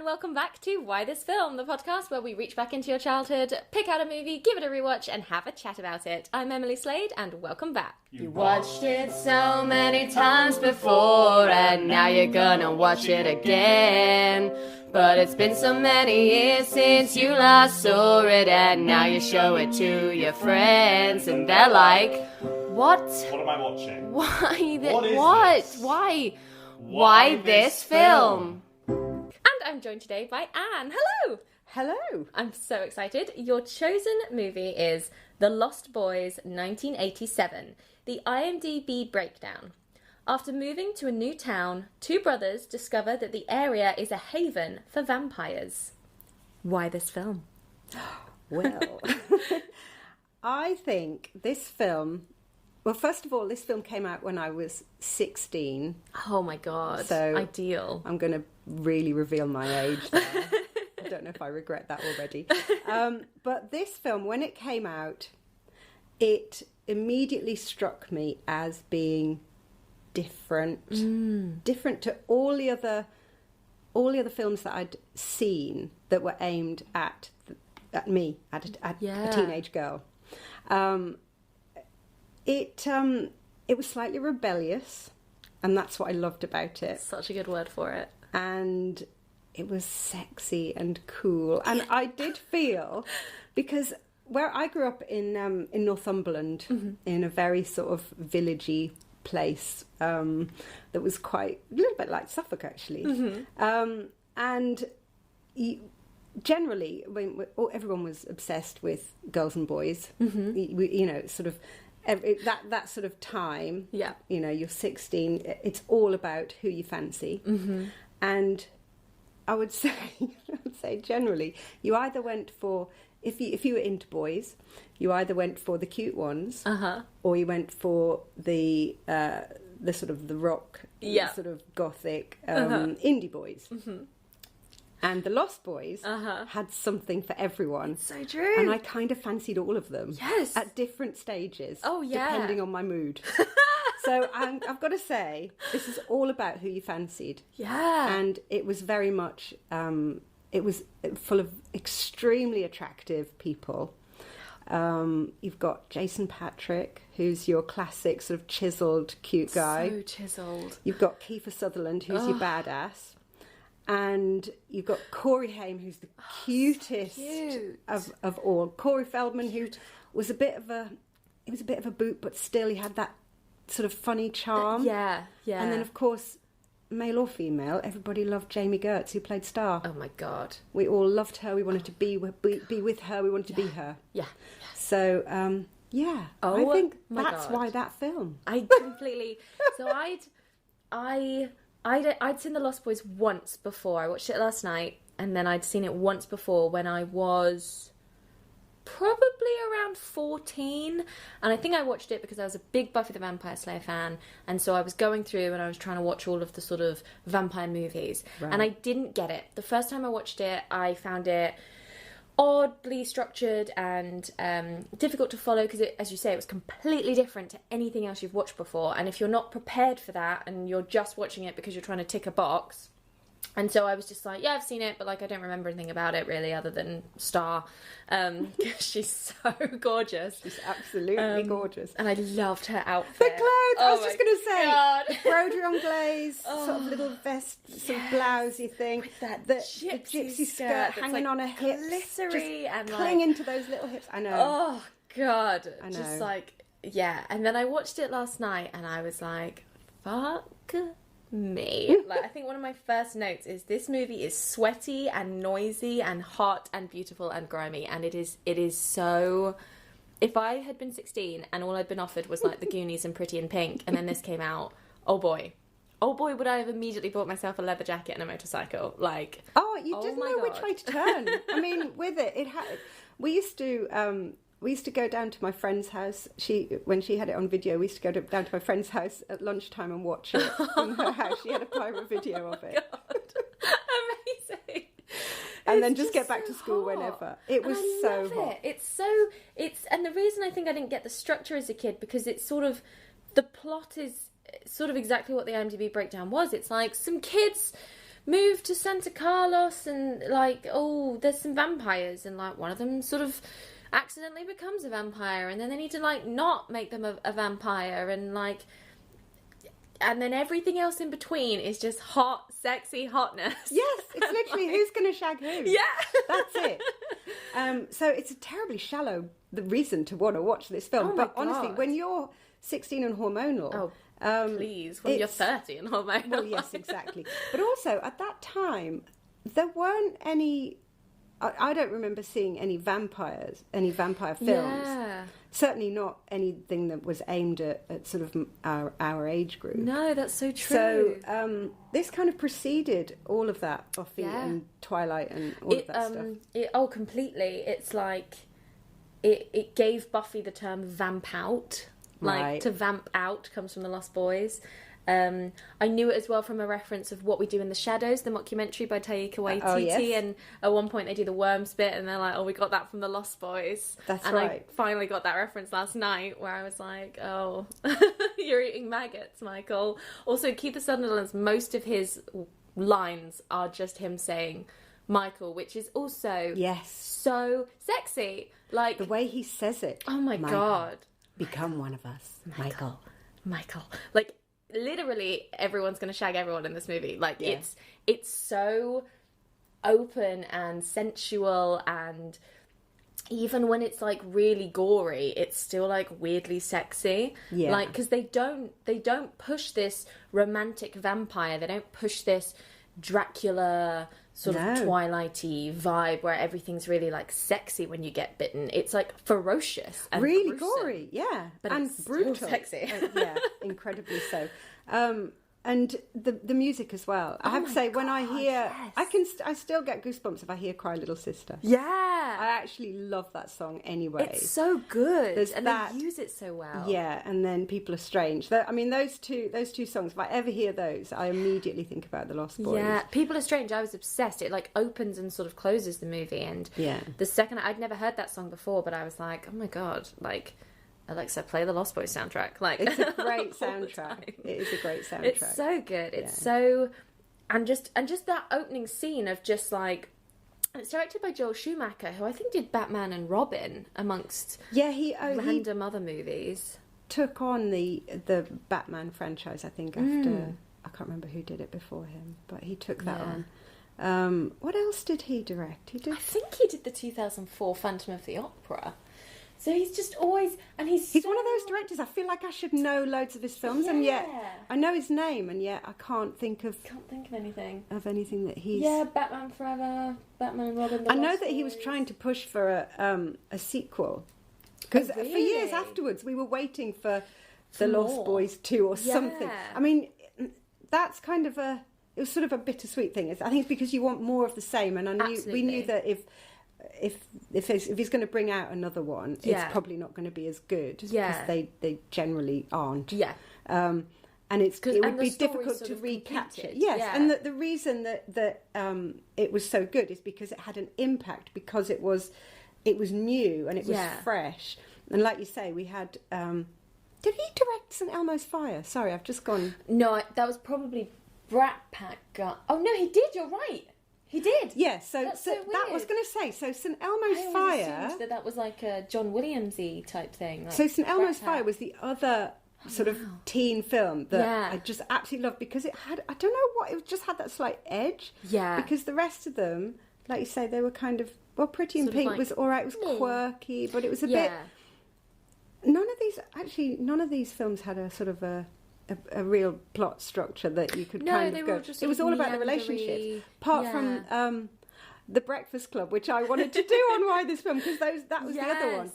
and welcome back to Why This Film, the podcast where we reach back into your childhood, pick out a movie, give it a rewatch, and have a chat about it. I'm Emily Slade, and welcome back. You watched it so many times before, and now you're gonna watch it again. But it's been so many years since you last saw it, and now you show it to your friends, and they're like, what? What am I watching? Why this? What is this? Why this film? And I'm joined today by Anne. Hello! Hello! I'm so excited. Your chosen movie is The Lost Boys 1987, the IMDb breakdown. After moving to a new town, two brothers discover that the area is a haven for vampires. Why this film? Well, I think this film... Well, first of all, this film came out when I was 16. Oh my god, so ideal. I'm going to really reveal my age there. I don't know if I regret that already. But this film, when it came out, it immediately struck me as being different. Different to all the other films that I'd seen that were aimed at me, at a teenage girl. It was slightly rebellious, and that's what I loved about it. Such a good word for it. And it was sexy and cool. And I did feel, because where I grew up in Northumberland, in a very sort of villagey place that was quite a little bit like Suffolk, actually. And generally, everyone was obsessed with girls and boys. You know, sort of. That sort of time, you know, you're 16, it's all about who you fancy. And I would say generally, you either went for, if you were into boys, you either went for the cute ones, or you went for the sort of the rock, sort of gothic indie boys. And The Lost Boys had something for everyone. It's so true. And I kind of fancied all of them. Yes. At different stages. Oh, yeah. Depending on my mood. So I've got to say, this is all about who you fancied. Yeah. And it was very much, it was full of extremely attractive people. You've got Jason Patrick, who's your classic sort of chiselled, cute guy. So chiselled. You've got Kiefer Sutherland, who's your badass. And you've got Corey Haim, who's the cutest of all. Corey Feldman, who was a bit of a boot, but still he had that sort of funny charm. Yeah. And then, of course, male or female, everybody loved Jamie Gertz, who played Star. Oh my god. We all loved her. We wanted to be with her. We wanted to be her. Yeah. So, I think that's why that film. I completely. So I'd seen The Lost Boys once before. I watched it last night, and then I'd seen it once before when I was probably around 14. And I think I watched it because I was a big Buffy the Vampire Slayer fan, and so I was going through and I was trying to watch all of the sort of vampire movies. Right. And I didn't get it. The first time I watched it, I found it oddly structured and difficult to follow because, as you say, it was completely different to anything else you've watched before. And if you're not prepared for that and you're just watching it because you're trying to tick a box, and so I was just like, yeah, I've seen it, but like I don't remember anything about it really other than Star. She's so gorgeous. She's absolutely gorgeous. And I loved her outfit. The clothes, I was just going to say. God. The Broderie glaze, sort of little vest, sort of blousey thing. With that the gypsy skirt hanging on her hips. Glittery and clinging to those little hips. I know. Oh, God. I know. Just like, yeah. And then I watched it last night and I was like, fuck me. Like, I think one of my first notes is this movie is sweaty and noisy and hot and beautiful and grimy, and it is so. If I had been 16 and all I'd been offered was like The Goonies and Pretty in Pink, and then this came out, oh boy, would I have immediately bought myself a leather jacket and a motorcycle? Like, you didn't know which way to turn. I mean, with it had. We used to go down to my friend's house. When she had it on video, we used to go down to my friend's house at lunchtime and watch it in her house. She had a pirate video of it. God. Amazing. And then just get back to school whenever. It was so hot. And the reason I think I didn't get the structure as a kid, because it's sort of, the plot is sort of exactly what the IMDb breakdown was. It's like some kids move to Santa Carlos and like, oh, there's some vampires, and like one of them sort of accidentally becomes a vampire, and then they need to like not make them a vampire, and like, and then everything else in between is just hot, sexy hotness. Yes, it's literally who's going to shag who. Yeah, that's it. So it's a terribly shallow reason to want to watch this film. But honestly, when you're 16 and hormonal, please, when you're 30 and hormonal. Well, yes, exactly. But also at that time, there weren't any. I don't remember seeing any vampire films. Yeah. Certainly not anything that was aimed at sort of our age group. No, that's so true. So this kind of preceded all of that, Buffy and Twilight and all of that stuff. Completely. It's like it gave Buffy the term vamp out. Like to vamp out comes from The Lost Boys. I knew it as well from a reference of What We Do in the Shadows, the mockumentary by Taika Waititi, and at one point they do the worms bit and they're like, oh, we got that from The Lost Boys. That's and right. I finally got that reference last night where I was like, oh, you're eating maggots, Michael. Also, Keith Sutherland's, most of his lines are just him saying Michael, which is also so sexy. Like the way he says it. Oh my God. Become one of us, Michael. Like, literally everyone's going to shag everyone in this movie. Like, it's so open and sensual, and even when it's like really gory, it's still like weirdly sexy. Yeah. Like, because they don't push this romantic vampire. They don't push this Dracula sort of Twilighty vibe where everything's really like sexy when you get bitten. It's like ferocious and really gruesome, gory, but and it's brutal, still sexy. Incredibly so. And the music as well. I have to say, when I hear, I still get goosebumps if I hear "Cry Little Sister." Yeah, I actually love that song anyway. It's so good, and they use it so well. Yeah, and then "People Are Strange." I mean, those two songs. If I ever hear those, I immediately think about The Lost Boys. Yeah, "People Are Strange." I was obsessed. It like opens and sort of closes the movie, and the second I'd never heard that song before, but I was like, oh my God, like. Alexa, play the Lost Boys soundtrack. Like, it's a great soundtrack. It is a great soundtrack. It's so good. It's so, and just that opening scene of just like, it's directed by Joel Schumacher, who I think did Batman and Robin amongst random other movies. Took on the Batman franchise, I think, after I can't remember who did it before him, but he took that on. What else did he direct? I think he did the 2004 Phantom of the Opera. So he's just always, and he's one of those directors. I feel like I should know loads of his films, and yet I know his name, and yet I can't think of anything that he's. Yeah, Batman Forever, Batman and Robin. I know that he was trying to push for a sequel, because for years afterwards we were waiting for The Lost Boys 2 or something. I mean, that's kind of it was sort of a bittersweet thing. I think it's because you want more of the same, and we knew that if he's going to bring out another one, it's probably not going to be as good because they generally aren't. Yeah. And it would be difficult to recapture. Yes, and the reason that it was so good is because it had an impact, because it was new and it was fresh. And like you say, we had. Did he direct St Elmo's Fire? Sorry, I've just gone. No, that was probably Brat Pack. Oh no, he did. You're right. He did. Yeah, so that was going to say, so St Elmo's Fire... assumed that was like a John Williams-y type thing. Like so St Elmo's Fire was the other sort of teen film that I just absolutely loved, because it had, I don't know what, it just had that slight edge. Yeah. Because the rest of them, like you say, they were kind of, well, Pretty in Pink was all right, it was quirky, but it was a bit... None of these films had a sort of a real plot structure that you could kind of go. It was all about the relationships, apart from The Breakfast Club, which I wanted to do on Why This Film, because that was the other one.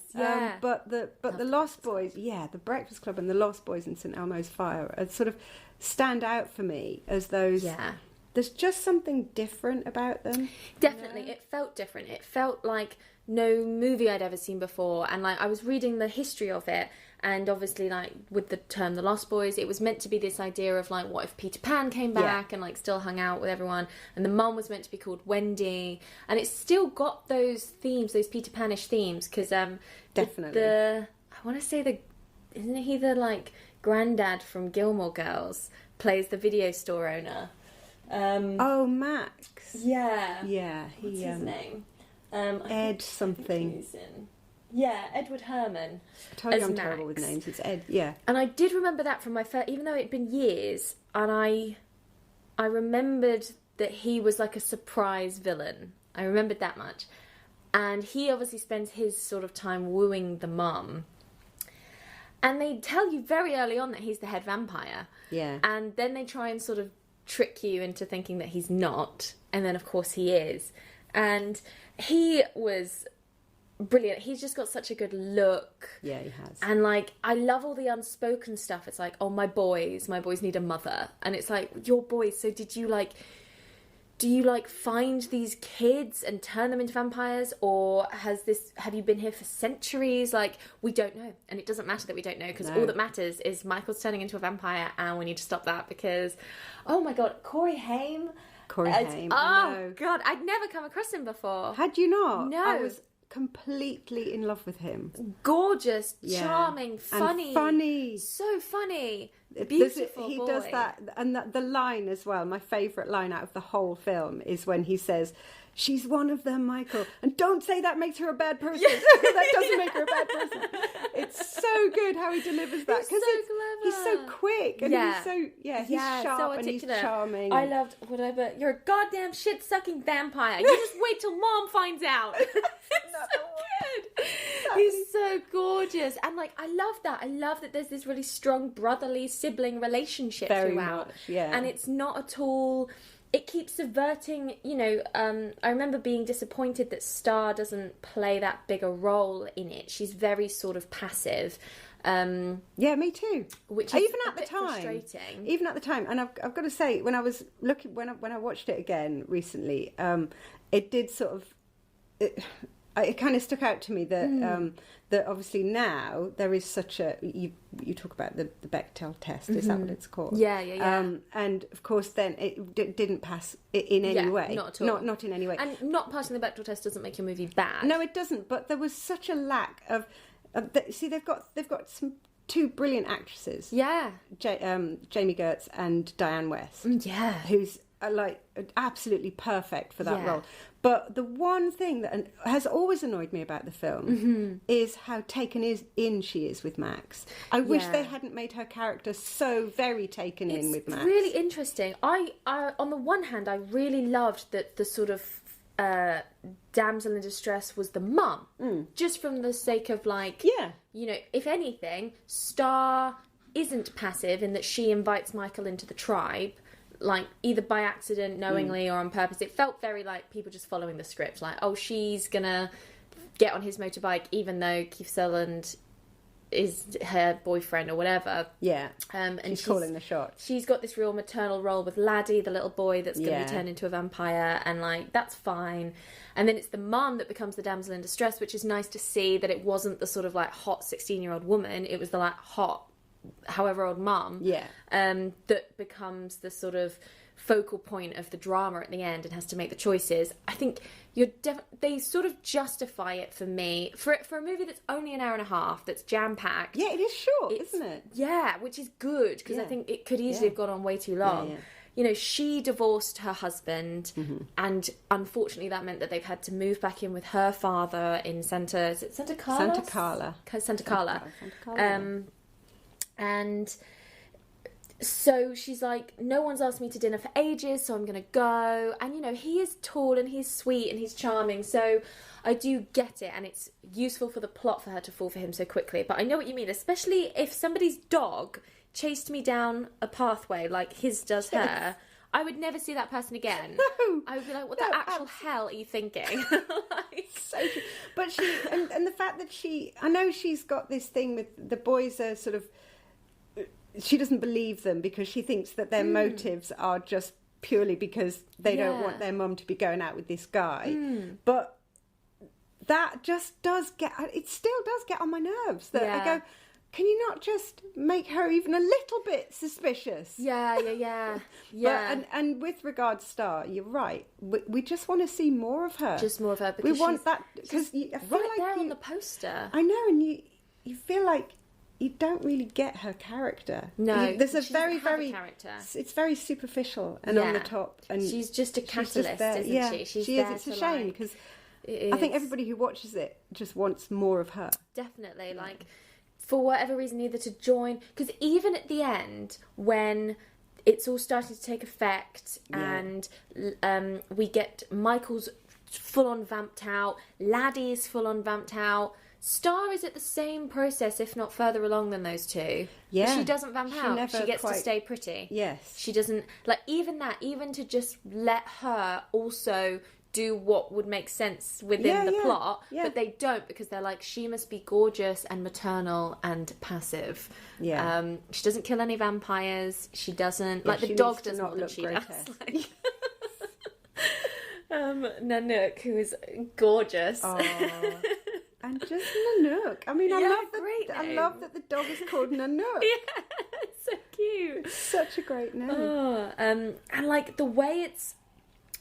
But the Lost Boys, The Breakfast Club and the Lost Boys and St Elmo's Fire sort of stand out for me as those. Yeah. There's just something different about them. Definitely, it felt different. It felt like no movie I'd ever seen before, and like I was reading the history of it. And obviously, like, with the term The Lost Boys, it was meant to be this idea of, like, what if Peter Pan came back and, like, still hung out with everyone? And the mum was meant to be called Wendy. And it's still got those themes, those Peter Pan-ish themes, because... Definitely. I want to say isn't he the, like, granddad from Gilmore Girls, plays the video store owner? Max. Yeah. Yeah. What's his name? Ed something. Yeah, Edward Herman. I told you I'm terrible with names. It's Ed. Yeah. And I did remember that from my first, even though it'd been years, and I remembered that he was like a surprise villain. I remembered that much. And he obviously spends his sort of time wooing the mum. And they tell you very early on that he's the head vampire. Yeah. And then they try and sort of trick you into thinking that he's not. And then, of course, he is. And he was brilliant. He's just got such a good look. Yeah, he has. And, like, I love all the unspoken stuff. It's like, oh, my boys need a mother. And it's like, your boys, so did you, like... Do you, like, find these kids and turn them into vampires? Or have you been here for centuries? Like, we don't know. And it doesn't matter that we don't know, because all that matters is Michael's turning into a vampire, and we need to stop that because, oh my God, Corey Haim. Oh, God, I'd never come across him before. Had you not? No. I was completely in love with him. Gorgeous, charming, funny. And funny. So funny. Beautiful He boy. does that, and the line as well, my favourite line out of the whole film is when he says, "She's one of them, Michael, and don't say that makes her a bad person." That doesn't make her a bad person. It's so good how he delivers that, because he's so quick, and he's so he's sharp, so and he's charming. I loved whatever. You're a goddamn shit-sucking vampire. You just wait till Mom finds out. It's so good. He's so gorgeous, and like I love that. I love that there's this really strong brotherly sibling relationship throughout. Much, yeah. And it's not at all. It keeps subverting, I remember being disappointed that Star doesn't play that big a role in it. She's very sort of passive. Yeah, me too. Which is even a at the bit time, frustrating. Even at the time, and I've got to say, when I was looking, when I watched it again recently, it did sort of. It kind of stuck out to me that that obviously now there is such a you talk about the Bechdel test, is that what it's called? Yeah. And of course then it didn't pass in any way, not at all. Not in any way. And not passing the Bechdel test doesn't make your movie bad. No, it doesn't. But there was such a lack of see, they've got some two brilliant actresses. Yeah, Jamie Gertz and Diane West. Yeah, who's like absolutely perfect for that role. But the one thing that has always annoyed me about the film is how taken in she is with Max. I wish they hadn't made her character so very taken in with Max. It's really interesting. I on the one hand, I really loved that the sort of damsel in distress was the mum, just from the sake of like, if anything, Star isn't passive in that she invites Michael into the tribe. Like, either by accident, knowingly, or on purpose. It felt very like people just following the script. Like, oh, she's gonna get on his motorbike even though Keith Sutherland is her boyfriend or whatever. Yeah, and she's calling the shots. She's got this real maternal role with Laddie, the little boy that's going to be turned into a vampire, and like, that's fine. And then it's the mum that becomes the damsel in distress, which is nice to see that it wasn't the sort of like hot 16-year-old woman. It was the like hot however old mum that becomes the sort of focal point of the drama at the end and has to make the choices. I think they sort of justify it for me for a movie that's only an hour and a half, that's jam-packed. Yeah, it is short, isn't it? Yeah, which is good, because I think it could easily have gone on way too long. She divorced her husband, and unfortunately that meant that they've had to move back in with her father in Santa Carla. And so she's like, no one's asked me to dinner for ages, so I'm going to go. And, he is tall and he's sweet and he's charming. So I do get it. And it's useful for the plot for her to fall for him so quickly. But I know what you mean, especially if somebody's dog chased me down a pathway like his does her. I would never see that person again. No. I would be like, what the actual hell are you thinking? So true. But and the fact that I know she's got this thing with the boys are sort of, she doesn't believe them because she thinks that their motives are just purely because they don't want their mum to be going out with this guy. But that just still does get on my nerves. That I go, can you not just make her even a little bit suspicious? Yeah. And with regard to Star, you're right. We just want to see more of her. Just more of her. Because we want that because I feel right like there on the poster. I know, and you feel like you don't really get her character. No, there's a she very, doesn't have very a character. It's very superficial and on the top. And she's just a catalyst, isn't she? She is. It's a shame because I think everybody who watches it just wants more of her. Definitely, like for whatever reason, either to join, because even at the end when it's all starting to take effect and we get Michael's full on vamped out, Laddie's full on vamped out. Star is at the same process, if not further along than those two. Yeah. But she doesn't vamp out. She gets to stay pretty. Yes. She doesn't, like, even to just let her also do what would make sense within the plot, but they don't, because they're like, she must be gorgeous and maternal and passive. Yeah. She doesn't kill any vampires. She doesn't, like, the dog does not look great. Like. Nanook, who is gorgeous. And just Nanook. I mean, I love that the dog is called Nanook. Yeah, it's so cute. Such a great name. And like the way it's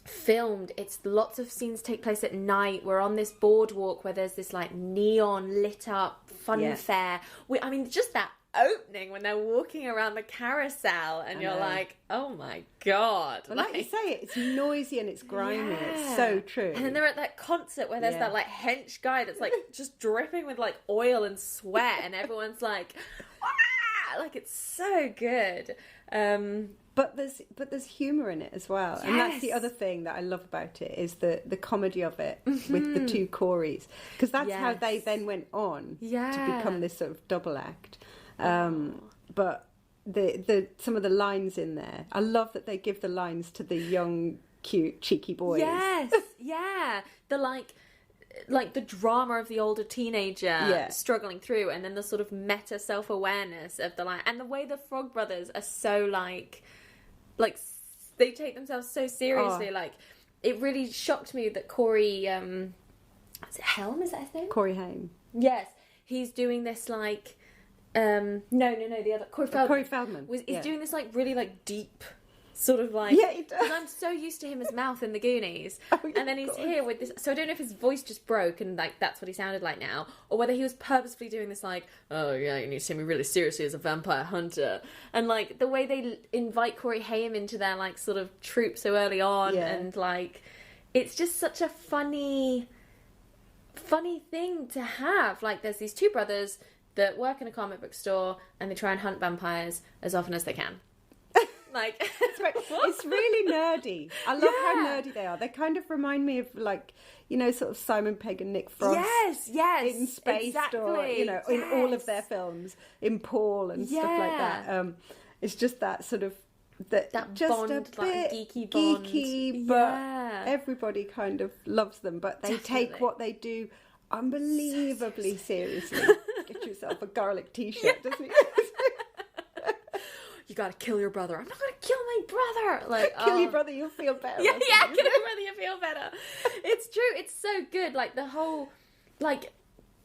filmed, it's lots of scenes take place at night. We're on this boardwalk where there's this like neon lit up fun fair. I mean, just that opening when they're walking around the carousel and you're like, oh my god. Well, like you say, it's noisy and it's grimy. It's so true. And then they're at that concert where there's that like hench guy that's like just dripping with like oil and sweat and everyone's like, ah! Like it's so good. But there's humour in it as well. Yes. And that's the other thing that I love about it, is the comedy of it with the two Coreys. Because that's how they then went on to become this sort of double act. But the some of the lines in there, I love that they give the lines to the young, cute, cheeky boys. Yes, yeah. The like the drama of the older teenager struggling through, and then the sort of meta self-awareness of the line, and the way the Frog Brothers are so like they take themselves so seriously. Like it really shocked me that Corey, is it Helm? Is that his name? Corey Haim. Yes, he's doing this like. No, the other Corey Feldman is doing this like really like deep sort of like, he does. And I'm so used to him as Mouth in the Goonies, and then he's here with this. So I don't know if his voice just broke and like that's what he sounded like now, or whether he was purposefully doing this like, oh yeah, you need to take me really seriously as a vampire hunter, and like the way they invite Corey Haim into their like sort of troupe so early on, and like it's just such a funny thing to have. Like there's these two brothers that work in a comic book store and they try and hunt vampires as often as they can. Like, it's really nerdy. I love how nerdy they are. They kind of remind me of like, you know, sort of Simon Pegg and Nick Frost. Yes, in Spaced, or you know, in all of their films, in Paul and stuff like that. It's just that sort of that just bond, a bit like geeky, but everybody kind of loves them. But they take what they do unbelievably seriously. Get yourself a garlic t-shirt, doesn't he? You gotta kill your brother. I'm not gonna kill my brother. Like kill your brother, you'll feel better. Yeah, kill your brother, you'll feel better. It's true. It's so good. Like the whole, like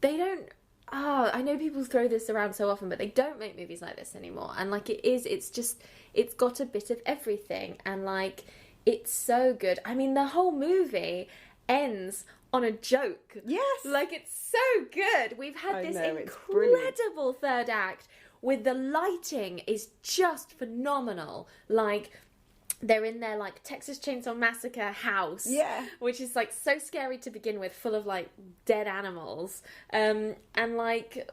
they don't. I know people throw this around so often, but they don't make movies like this anymore. And like it's got a bit of everything, and like it's so good. I mean, the whole movie ends on a joke. Yes. Like it's so good. We've had this incredible third act with the lighting is just phenomenal. Like they're in their like Texas Chainsaw Massacre house, which is like so scary to begin with, full of like dead animals, and like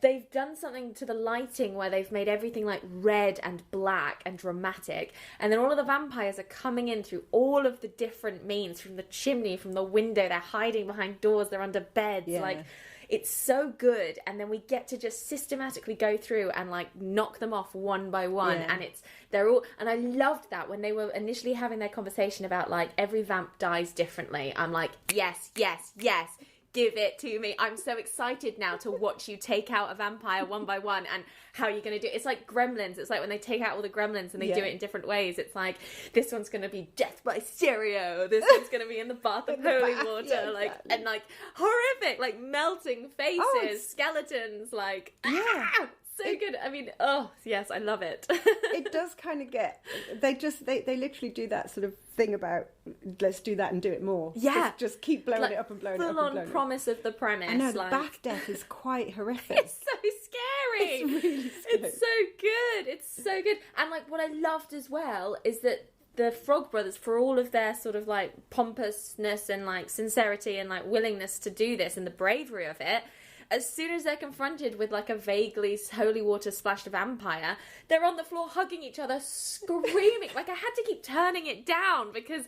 they've done something to the lighting where they've made everything like red and black and dramatic, and then all of the vampires are coming in through all of the different means, from the chimney, from the window, they're hiding behind doors, they're under beds, like it's so good. And then we get to just systematically go through and like knock them off one by one, and they're all, and I loved that when they were initially having their conversation about like every vamp dies differently. I'm like, yes, give it to me. I'm so excited now to watch you take out a vampire one by one, and how you're going to do it. It's like Gremlins. It's like when they take out all the gremlins and they do it in different ways. It's like, this one's going to be death by stereo. This one's going to be in the bath of holy water. Like, and like horrific, like melting faces, skeletons, like, so good. I mean, yes, I love it. It does kind of get, they literally do that sort of thing about, let's do that and do it more. Yeah. Just keep blowing it up and blowing it up and blowing it up. Full on promise of the premise. I know, the bath death is quite horrific. It's so scary. It's really scary. It's so good. It's so good. And like what I loved as well is that the Frog Brothers, for all of their sort of like pompousness and like sincerity and like willingness to do this and the bravery of it, as soon as they're confronted with like a vaguely holy water splashed vampire, they're on the floor hugging each other, screaming. Like I had to keep turning it down because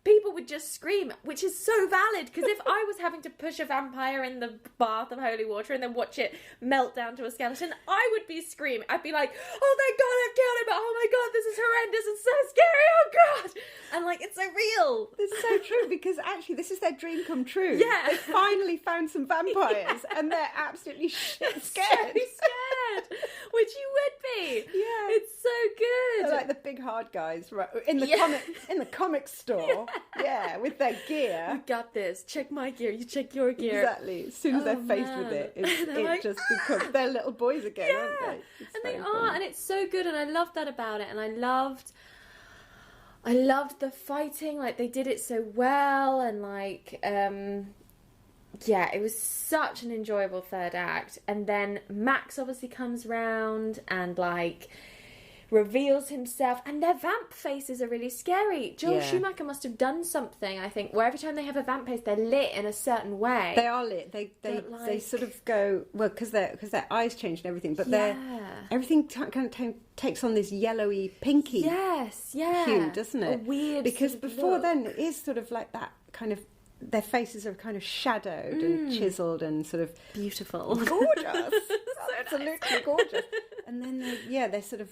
people would just scream, which is so valid, because if I was having to push a vampire in the bath of holy water and then watch it melt down to a skeleton, I would be screaming. I'd be like, oh thank God I've killed him, oh my God, this is horrendous, it's so scary, oh God. And like, it's so real. It's so true, because actually this is their dream come true. Yeah. They finally found some vampires and they're absolutely shit scared. So scared. Which you would be. Yeah. It's so good. They're like the big hard guys, right? In the comic store. Yeah, with their gear. We got this. Check my gear. You check your gear. Exactly. As soon as they're faced with it, it like, just becomes... They're little boys again, aren't they? It's and they so are, funny. and it's so good, and I loved that about it, and I loved the fighting. Like, they did it so well, and like, yeah, it was such an enjoyable third act. And then Max obviously comes round and like reveals himself, and their vamp faces are really scary. Joel Schumacher must have done something, I think, where every time they have a vamp face, they're lit in a certain way. They are lit. They sort of go, well, because their eyes change and everything, but everything kind of takes on this yellowy, pinky hue, doesn't it? A weird because sort of before look. then it is sort of like that kind of, their faces are kind of shadowed and chiseled and sort of beautiful, gorgeous, absolutely gorgeous. And then they're sort of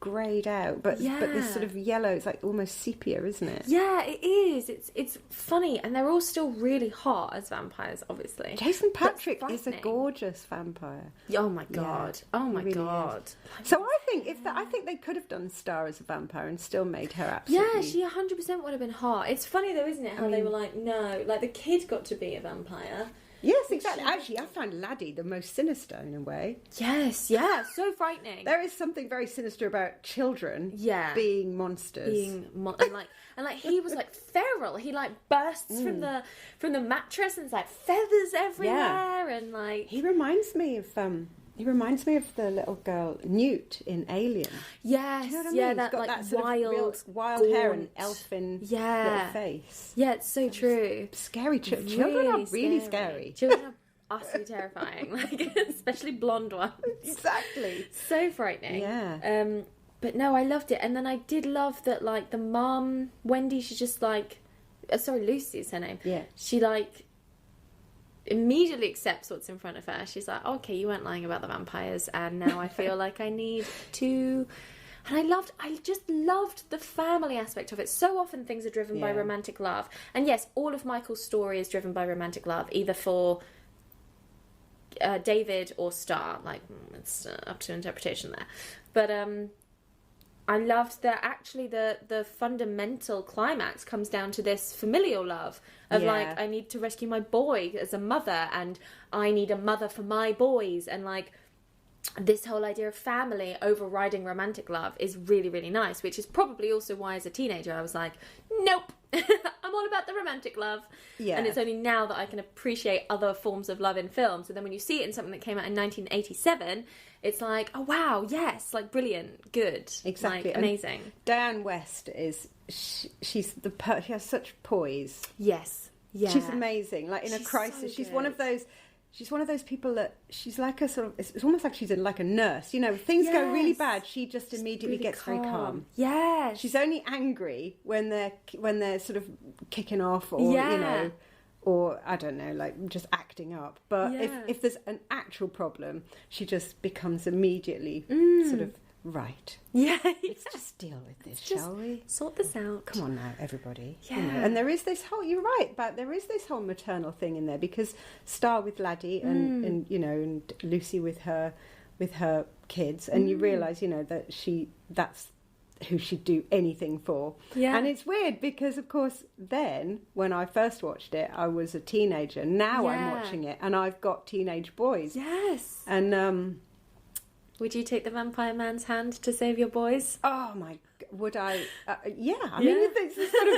greyed out, but this sort of yellow, it's like almost sepia, isn't it? Yeah, it is. It's funny, and they're all still really hot as vampires, obviously. Jason Patric is a gorgeous vampire. Oh my God. Yeah, oh my really God. Is. So I think they could have done Star as a vampire and still made her absolutely... Yeah, she 100% would have been hot. It's funny though, isn't it, how they were like, no, like the kid got to be a vampire. Yes, exactly. Actually, I find Laddie the most sinister in a way. Yes, yeah, so frightening. There is something very sinister about children being monsters. And he was like feral. He like bursts from the mattress and there's like feathers everywhere and like... He reminds me of the little girl Newt in Alien. Yes, do you know what I mean? That got like that sort wild, of wild hair and elfin little face. Yeah, it's so true. Scary children are really scary. Children are utterly terrifying, like especially blonde ones. Exactly. So frightening. Yeah. But no, I loved it, and then I did love that like the mum Wendy. She's just like, Lucy is her name. Yeah. She like immediately accepts what's in front of her. She's like, okay, you weren't lying about the vampires, and now I feel like I need to... And I just loved the family aspect of it. So often things are driven by romantic love. And yes, all of Michael's story is driven by romantic love, either for David or Star. Like, it's up to interpretation there. But I loved that actually the fundamental climax comes down to this familial love of like, I need to rescue my boy as a mother, and I need a mother for my boys, and like this whole idea of family overriding romantic love is really, really nice, which is probably also why as a teenager I was like, nope, I'm all about the romantic love. Yeah. And it's only now that I can appreciate other forms of love in films. And then when you see it in something that came out in 1987, it's like, oh wow, yes, like brilliant, good, exactly, like, amazing. And Diane West is she has such poise. Yes, yeah, she's amazing. Like in a crisis, she's one of those. She's one of those people that she's like a sort of... It's almost like she's like a nurse. You know, if things go really bad, she just immediately really gets very calm. Yeah. She's only angry when they're sort of kicking off or, you know, or, I don't know, like just acting up. But if there's an actual problem, she just becomes immediately sort of... Right. Yeah. Let's just deal with this, shall we? Sort this out. Come on now, everybody. Yeah. You know, and there is this whole, you're right, but there is this whole maternal thing in there, because Star with Laddie and you know, and Lucy with her kids, and you realise, you know, that that's who she'd do anything for. Yeah. And it's weird because, of course, then when I first watched it, I was a teenager. Now I'm watching it and I've got teenage boys. Yes. And would you take the vampire man's hand to save your boys? Oh my! Would I? Yeah. I mean, it's sort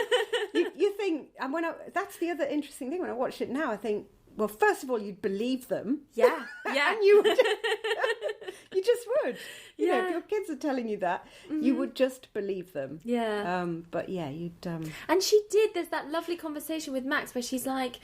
of you think, and that's the other interesting thing when I watch it now. I think, well, first of all, you'd believe them. Yeah, yeah. And you would. You just would. You know, if your kids are telling you that, you would just believe them. Yeah. But yeah, you'd... And she did. There's that lovely conversation with Max where she's like,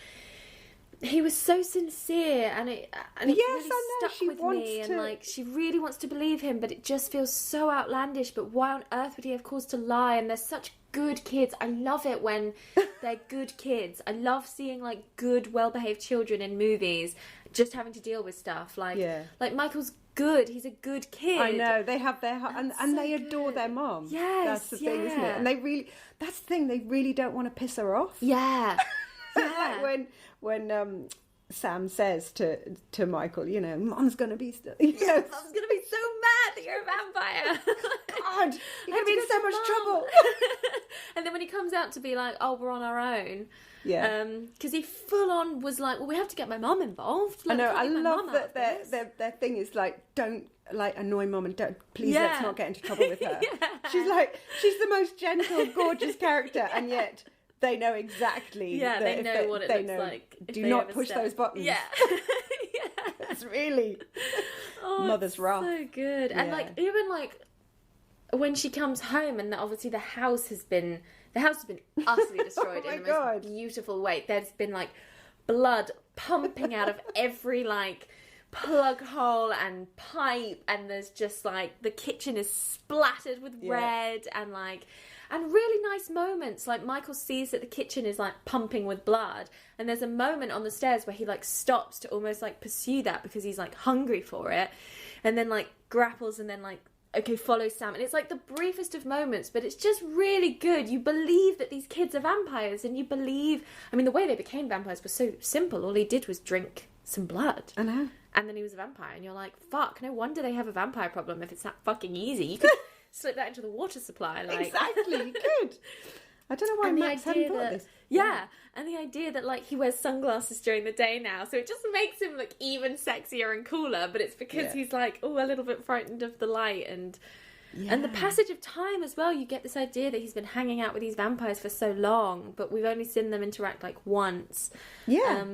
he was so sincere, and it really stuck with me, and like she really wants to believe him, but it just feels so outlandish. But why on earth would he have cause to lie? And they're such good kids. I love it when they're good kids. I love seeing like good, well-behaved children in movies just having to deal with stuff like Michael's good. He's a good kid. I know, they have their heart, and they adore their mom. Yes, that's the thing, isn't it? And that's the thing, they really don't want to piss her off. Yeah. Like when Sam says to Michael, you know, Mom's gonna be Mom's gonna be so mad that you're a vampire. God, you're gonna be in so much trouble. And then when he comes out to be like, oh, we're on our own. Yeah. Because he full on was like, well, we have to get my mum involved. Like, I know. I love that their thing is like, don't like annoy Mum, and don't let's not get into trouble with her. Yeah. She's the most gentle, gorgeous character, and yet they know exactly. Yeah, they know what it looks like. Do not push those buttons. Yeah. It's really mother's wrath. So good. And like even like when she comes home, and obviously the house has been utterly destroyed in the most beautiful way. There's been like blood pumping out of every like plug hole and pipe, and there's just like the kitchen is splattered with red, and really nice moments. Like Michael sees that the kitchen is like pumping with blood, and there's a moment on the stairs where he like stops to almost like pursue that because he's like hungry for it, and then like grapples, and then like follows Sam, and it's like the briefest of moments, but it's just really good. You believe that these kids are vampires, and you believe, I mean, the way they became vampires was so simple. All he did was drink some blood. I know. And then he was a vampire, and you're like, fuck, no wonder they have a vampire problem if it's that fucking easy. You could slip that into the water supply. Like. Exactly, you could. I don't know why Max hadn't thought of this. Yeah, and the idea that like he wears sunglasses during the day now, so it just makes him look even sexier and cooler, but it's because he's like, a little bit frightened of the light, and the passage of time as well. You get this idea that he's been hanging out with these vampires for so long, but we've only seen them interact like once. Yeah.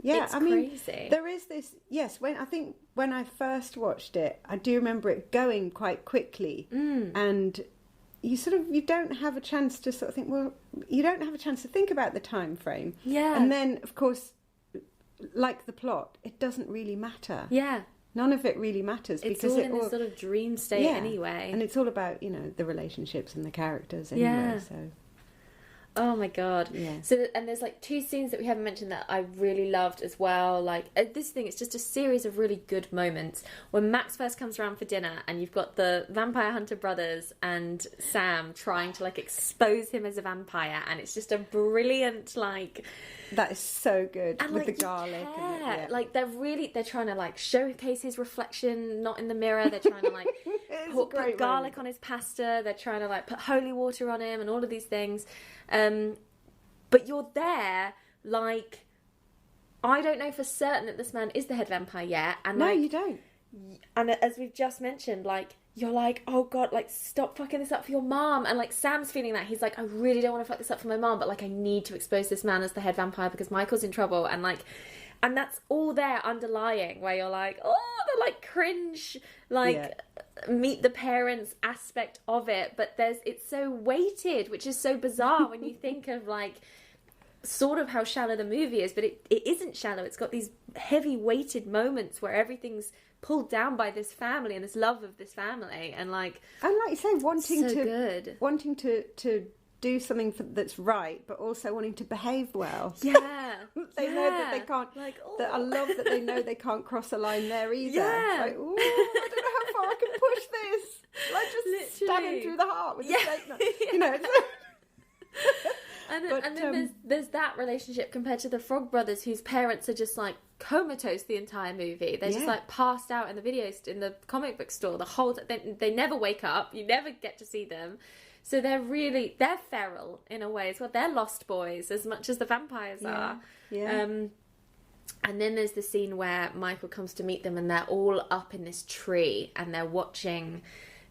It's crazy. Mean, there is this, when I first watched it, I do remember it going quite quickly, and you don't have a chance to sort of think, well, you don't have a chance to think about the time frame. Yeah. And then, of course, like the plot, it doesn't really matter. Yeah. None of it really matters. It's all in this sort of dream state anyway. And it's all about, the relationships and the characters anyway, so... Oh my god. Yeah. So, and there's like 2 scenes that we haven't mentioned that I really loved as well. Like this thing, it's just a series of really good moments. When Max first comes around for dinner, and you've got the vampire hunter brothers and Sam trying to like expose him as a vampire, and it's just a brilliant like... That is so good, and, with like, the garlic. And like they're trying to like showcase his reflection, not in the mirror. They're trying to like put garlic on his pasta. They're trying to like put holy water on him and all of these things. But you're there, like, I don't know for certain that this man is the head vampire yet. And no, like, you don't. And as we've just mentioned, like, you're like, oh god, like, stop fucking this up for your mom. And like, Sam's feeling that. He's like, I really don't want to fuck this up for my mom, but like, I need to expose this man as the head vampire because Michael's in trouble. And like, and that's all there underlying, where you're like, oh, the like cringe, like meet the parents aspect of it, but it's so weighted, which is so bizarre when you think of like sort of how shallow the movie is, but it isn't shallow. It's got these heavy weighted moments where everything's pulled down by this family and this love of this family, and like you say, wanting to do something that's right, but also wanting to behave well. Yeah. They know that they can't. Like, that I love that they know they can't cross a line there either. Yeah. It's like, ooh, I don't know how far I can push this. Like, just stab him through the heart with a steak knife. And then there's that relationship compared to the Frog Brothers, whose parents are just like comatose the entire movie. They're just like passed out in the comic book store the whole time. They never wake up. You never get to see them. So they're feral in a way as well. They're lost boys as much as the vampires are. Yeah. And then there's the scene where Michael comes to meet them, and they're all up in this tree, and they're watching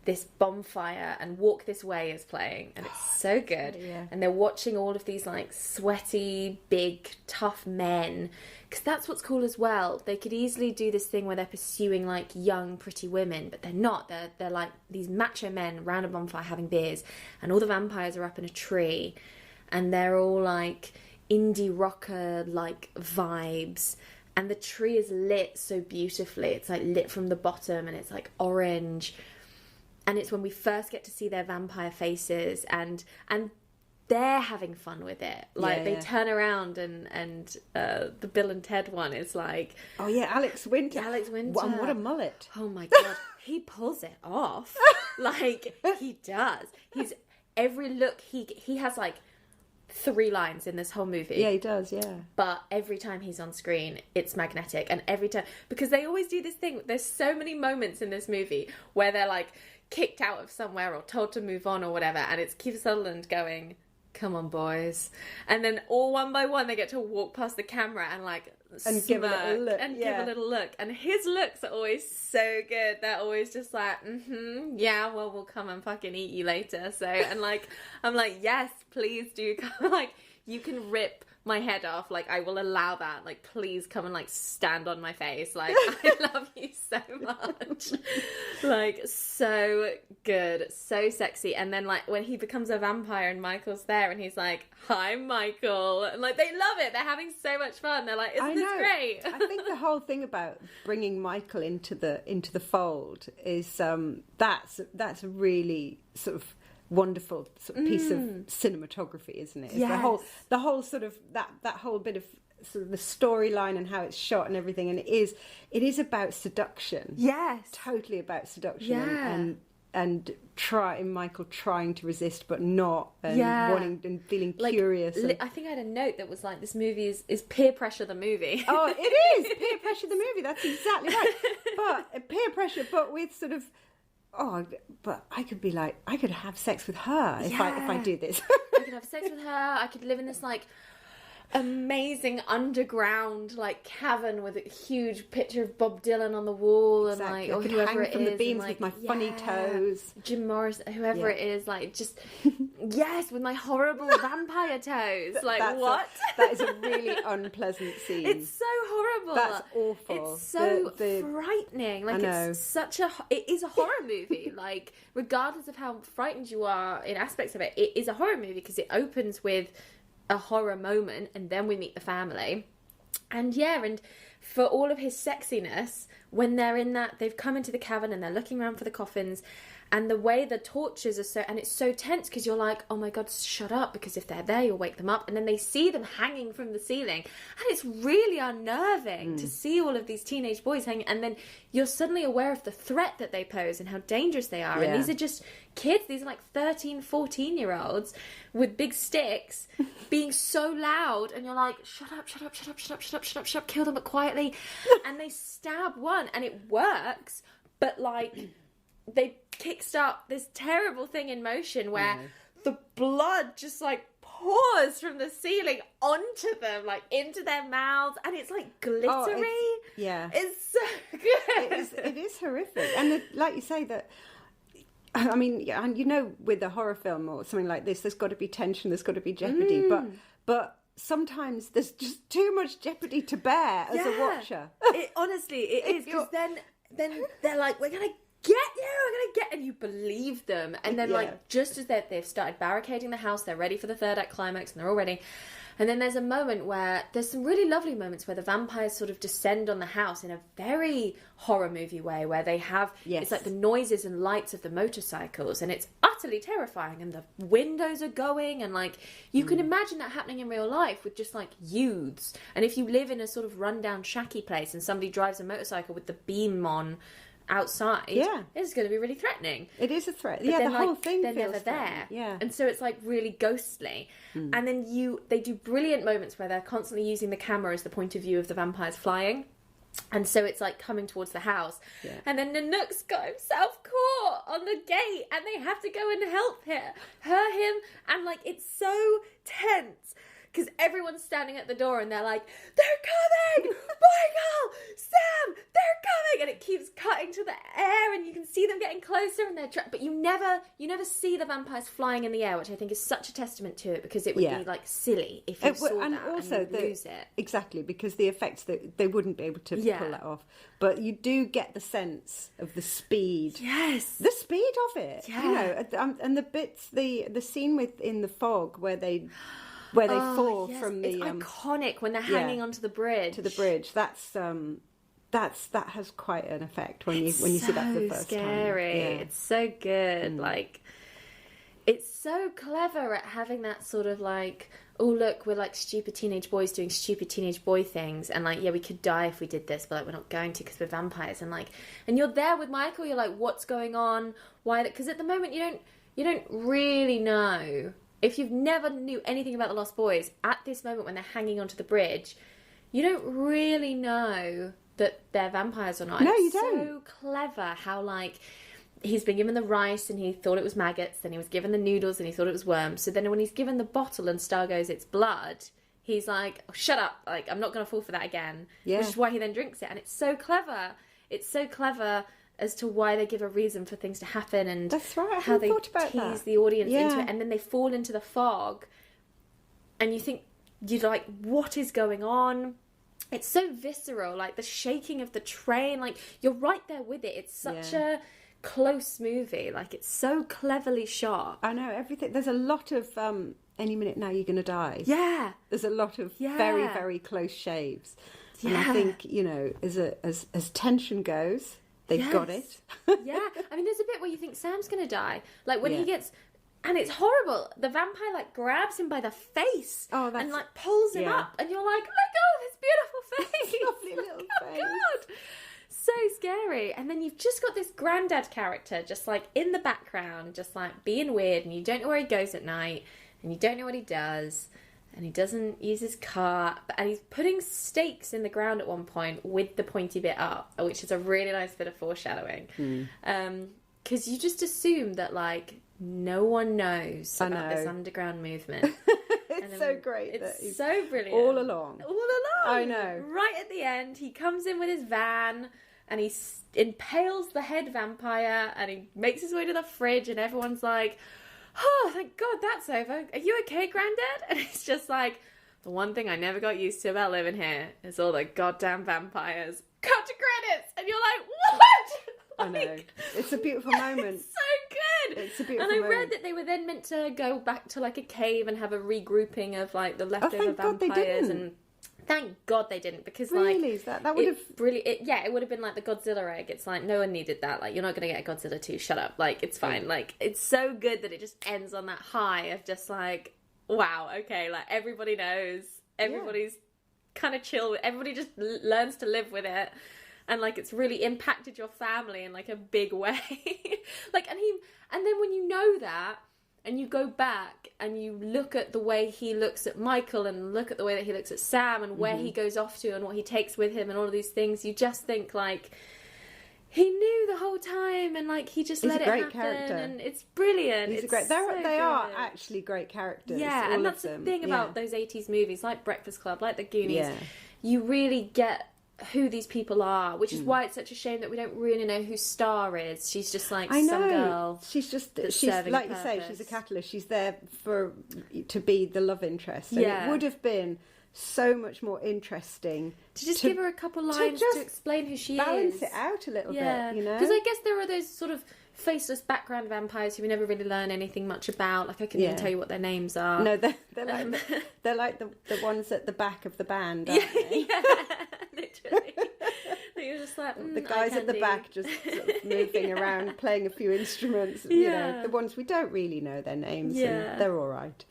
this bonfire and Walk This Way is playing, and it's so good. Yeah. And they're watching all of these like sweaty, big, tough men, because that's what's cool as well. They could easily do this thing where they're pursuing like young, pretty women, but they're not. They're like these macho men around a bonfire having beers, and all the vampires are up in a tree, and they're all like indie rocker like vibes. And the tree is lit so beautifully. It's like lit from the bottom, and it's like orange. And it's when we first get to see their vampire faces, and they're having fun with it. Like, they turn around, and the Bill and Ted one is like... Oh, yeah, Alex Winter. Alex Winter. What a mullet. Oh, my God. He pulls it off. Like, he does. Every look, he has, like, 3 lines in this whole movie. Yeah, he does, yeah. But every time he's on screen, it's magnetic. And every time... Because they always do this thing. There's so many moments in this movie where they're, like... kicked out of somewhere or told to move on or whatever, and it's Kiefer Sutherland going, "Come on, boys," and then all one by one they get to walk past the camera and like give a little look, give a little look, and his looks are always so good. They're always just like, yeah, well, we'll come and fucking eat you later. So, and like, I'm like, yes, please do come. Like, you can rip my head off, like, I will allow that. Like, please come and like stand on my face. Like, I love you so much. Like, so good, so sexy. And then like when he becomes a vampire and Michael's there and he's like, "Hi, Michael," and like they love it. They're having so much fun. They're like, "Isn't this great?" I think the whole thing about bringing Michael into the fold is that's a really sort of wonderful sort of piece of cinematography, isn't it? It's yes. the whole sort of that whole bit of sort of the storyline and how it's shot and everything, and it is about seduction. Yes, totally about seduction. Yeah. And Michael trying to resist but not, and wanting and feeling curious. I think I had a note that was like, this movie is peer pressure the movie. Oh, it is peer pressure the movie. That's exactly right. But peer pressure, but with sort of. Oh, but I could be like, I could have sex with her if I do this. I could have sex with her. I could live in this like amazing underground like cavern with a huge picture of Bob Dylan on the wall, and like, or whoever it is, from the beams and, like, with my funny toes. Jim Morris, whoever it is, like just yes, with my horrible vampire toes. Like, what? That is a really unpleasant scene. It's so horrible. That's awful. It's so frightening. Like, it is a horror movie. Like, regardless of how frightened you are in aspects of it, it is a horror movie because it opens with a horror moment, and then we meet the family. And for all of his sexiness, when they're in that, they've come into the cavern and they're looking around for the coffins, and the way the torches are and it's so tense because you're like, oh my God, shut up, because if they're there, you'll wake them up. And then they see them hanging from the ceiling, and it's really unnerving to see all of these teenage boys hanging, and then you're suddenly aware of the threat that they pose and how dangerous they are. And these are just kids, these are like 13, 14-year-olds with big sticks being so loud, and you're like, shut up, shut up, shut up, shut up, shut up, shut up, shut up, kill them, but quietly. And they stab one, and it works, but like they kickstart this terrible thing in motion where the blood just like pours from the ceiling onto them, like into their mouths, and it's like glittery. It's so good. It is horrific, and like you say that. I mean, and you know, with a horror film or something like this, there's got to be tension, there's got to be jeopardy, but sometimes there's just too much jeopardy to bear as a watcher. Honestly, it is, because then they're like, we're gonna get, and you believe them, and then like just as they've started barricading the house, they're ready for the third act climax, and they're all ready. And then there's a moment where there's some really lovely moments where the vampires sort of descend on the house in a very horror movie way, where they have it's like the noises and lights of the motorcycles, and it's utterly terrifying, and the windows are going, and like you can imagine that happening in real life with just like youths. And if you live in a sort of rundown shacky place and somebody drives a motorcycle with the beam on outside, it's going to be really threatening. It is a threat. But then, the whole thing they're feels never there. Yeah, and so it's like really ghostly. And then they do brilliant moments where they're constantly using the camera as the point of view of the vampires flying. And so it's like coming towards the house, and then Nanook's got himself caught on the gate, and they have to go and help him, and like it's so tense. because everyone's standing at the door and they're like, they're coming! Michael! Sam! They're coming! And it keeps cutting to the air and you can see them getting closer and they're... But you never see the vampires flying in the air, which I think is such a testament to it, because it would be, like, silly if you saw and that also and lose it. Exactly, because the effects, that they wouldn't be able to pull that off. But you do get the sense of the speed. Yes. The speed of it. Yeah. You know, and the bits, the scene in the fog where they fall from the... It's iconic when they're hanging onto the bridge. To the bridge. That has quite an effect when you see that for the first time. Scary. Yeah. It's so good. Like, it's so clever at having that sort of like, oh look, we're like stupid teenage boys doing stupid teenage boy things, and like, yeah, we could die if we did this, but like, we're not going to because we're vampires, and like, and you're there with Michael. You're like, what's going on? Why? Because at the moment you don't really know. If you've never knew anything about the Lost Boys, at this moment when they're hanging onto the bridge, you don't really know that they're vampires or not. No, and you it's don't. so clever how, like, he's been given the rice and he thought it was maggots, then he was given the noodles and he thought it was worms. So then when he's given the bottle and Star goes, it's blood, he's like, oh, shut up, like, I'm not going to fall for that again. Yeah. Which is why he then drinks it. And it's so clever. It's so clever as to why they give a reason for things to happen, and that's right. how they thought about tease that. the audience into it, and then they fall into the fog, and you think, you're like, what is going on? It's so visceral, like the shaking of the train, like you're right there with it. It's such a close movie, like it's so cleverly shot. I know, everything. There's a lot of any minute now you're going to die. Yeah. There's a lot of very, very close shaves. Yeah. And I think, you know, as tension goes, they've got it. Yeah. I mean, there's a bit where you think Sam's going to die. Like when he gets... And it's horrible. The vampire, like, grabs him by the face and, like, pulls him up. And you're like, let go of his beautiful face. Lovely little face. God. So scary. And then you've just got this granddad character just, like, in the background, just, like, being weird. And you don't know where he goes at night. And you don't know what he does. And he doesn't use his car. And he's putting stakes in the ground at one point with the pointy bit up, which is a really nice bit of foreshadowing. Because you just assume that, like... No one knows about this underground movement. It's so great. It's so brilliant. All along. I know. Right at the end, he comes in with his van and he impales the head vampire and he makes his way to the fridge and everyone's like, oh, thank God that's over. Are you okay, Granddad? And it's just like, the one thing I never got used to about living here is all the goddamn vampires. Cut to credits! And you're like, what? I know. It's a beautiful moment. It's so good. It's a beautiful moment. And I moment. read that they were then meant to go back to like a cave and have a regrouping of like the leftover thank God they vampires. didn't. And thank God they didn't, because really? like That would have it would have been like the Godzilla egg. It's like no one needed that. Like you're not going to get a Godzilla 2. Shut up. Like it's fine. Like it's so good that it just ends on that high of just like, wow, okay, like everybody knows. Everybody's kind of chill. Everybody just learns to live with it. And, like, it's really impacted your family in, like, a big way. Like, and then when you know that, and you go back, and you look at the way he looks at Michael, and look at the way that he looks at Sam, and where he goes off to, and what he takes with him, and all of these things, you just think, like, he knew the whole time, and, like, he just let it happen. Character. And it's brilliant. He's it's great. They so are good. actually great characters. Yeah, all and that's of the them. thing about those 80s movies, like Breakfast Club, like The Goonies. Yeah. You really get who these people are, which is why it's such a shame that we don't really know who Star is. She's just like some girl. She's just she's like you say, she's a catalyst. She's there to be the love interest. And it would have been so much more interesting to just give her a couple lines to explain who she balance is. Balance it out a little bit, you know? Because I guess there are those sort of faceless background vampires who we never really learn anything much about. Like I couldn't even tell you what their names are. No, they're like the ones at the back of the band, aren't they? Yeah, literally. You're just like, the guys at the back just sort of moving around, playing a few instruments. You know, the ones we don't really know their names, and they're all right.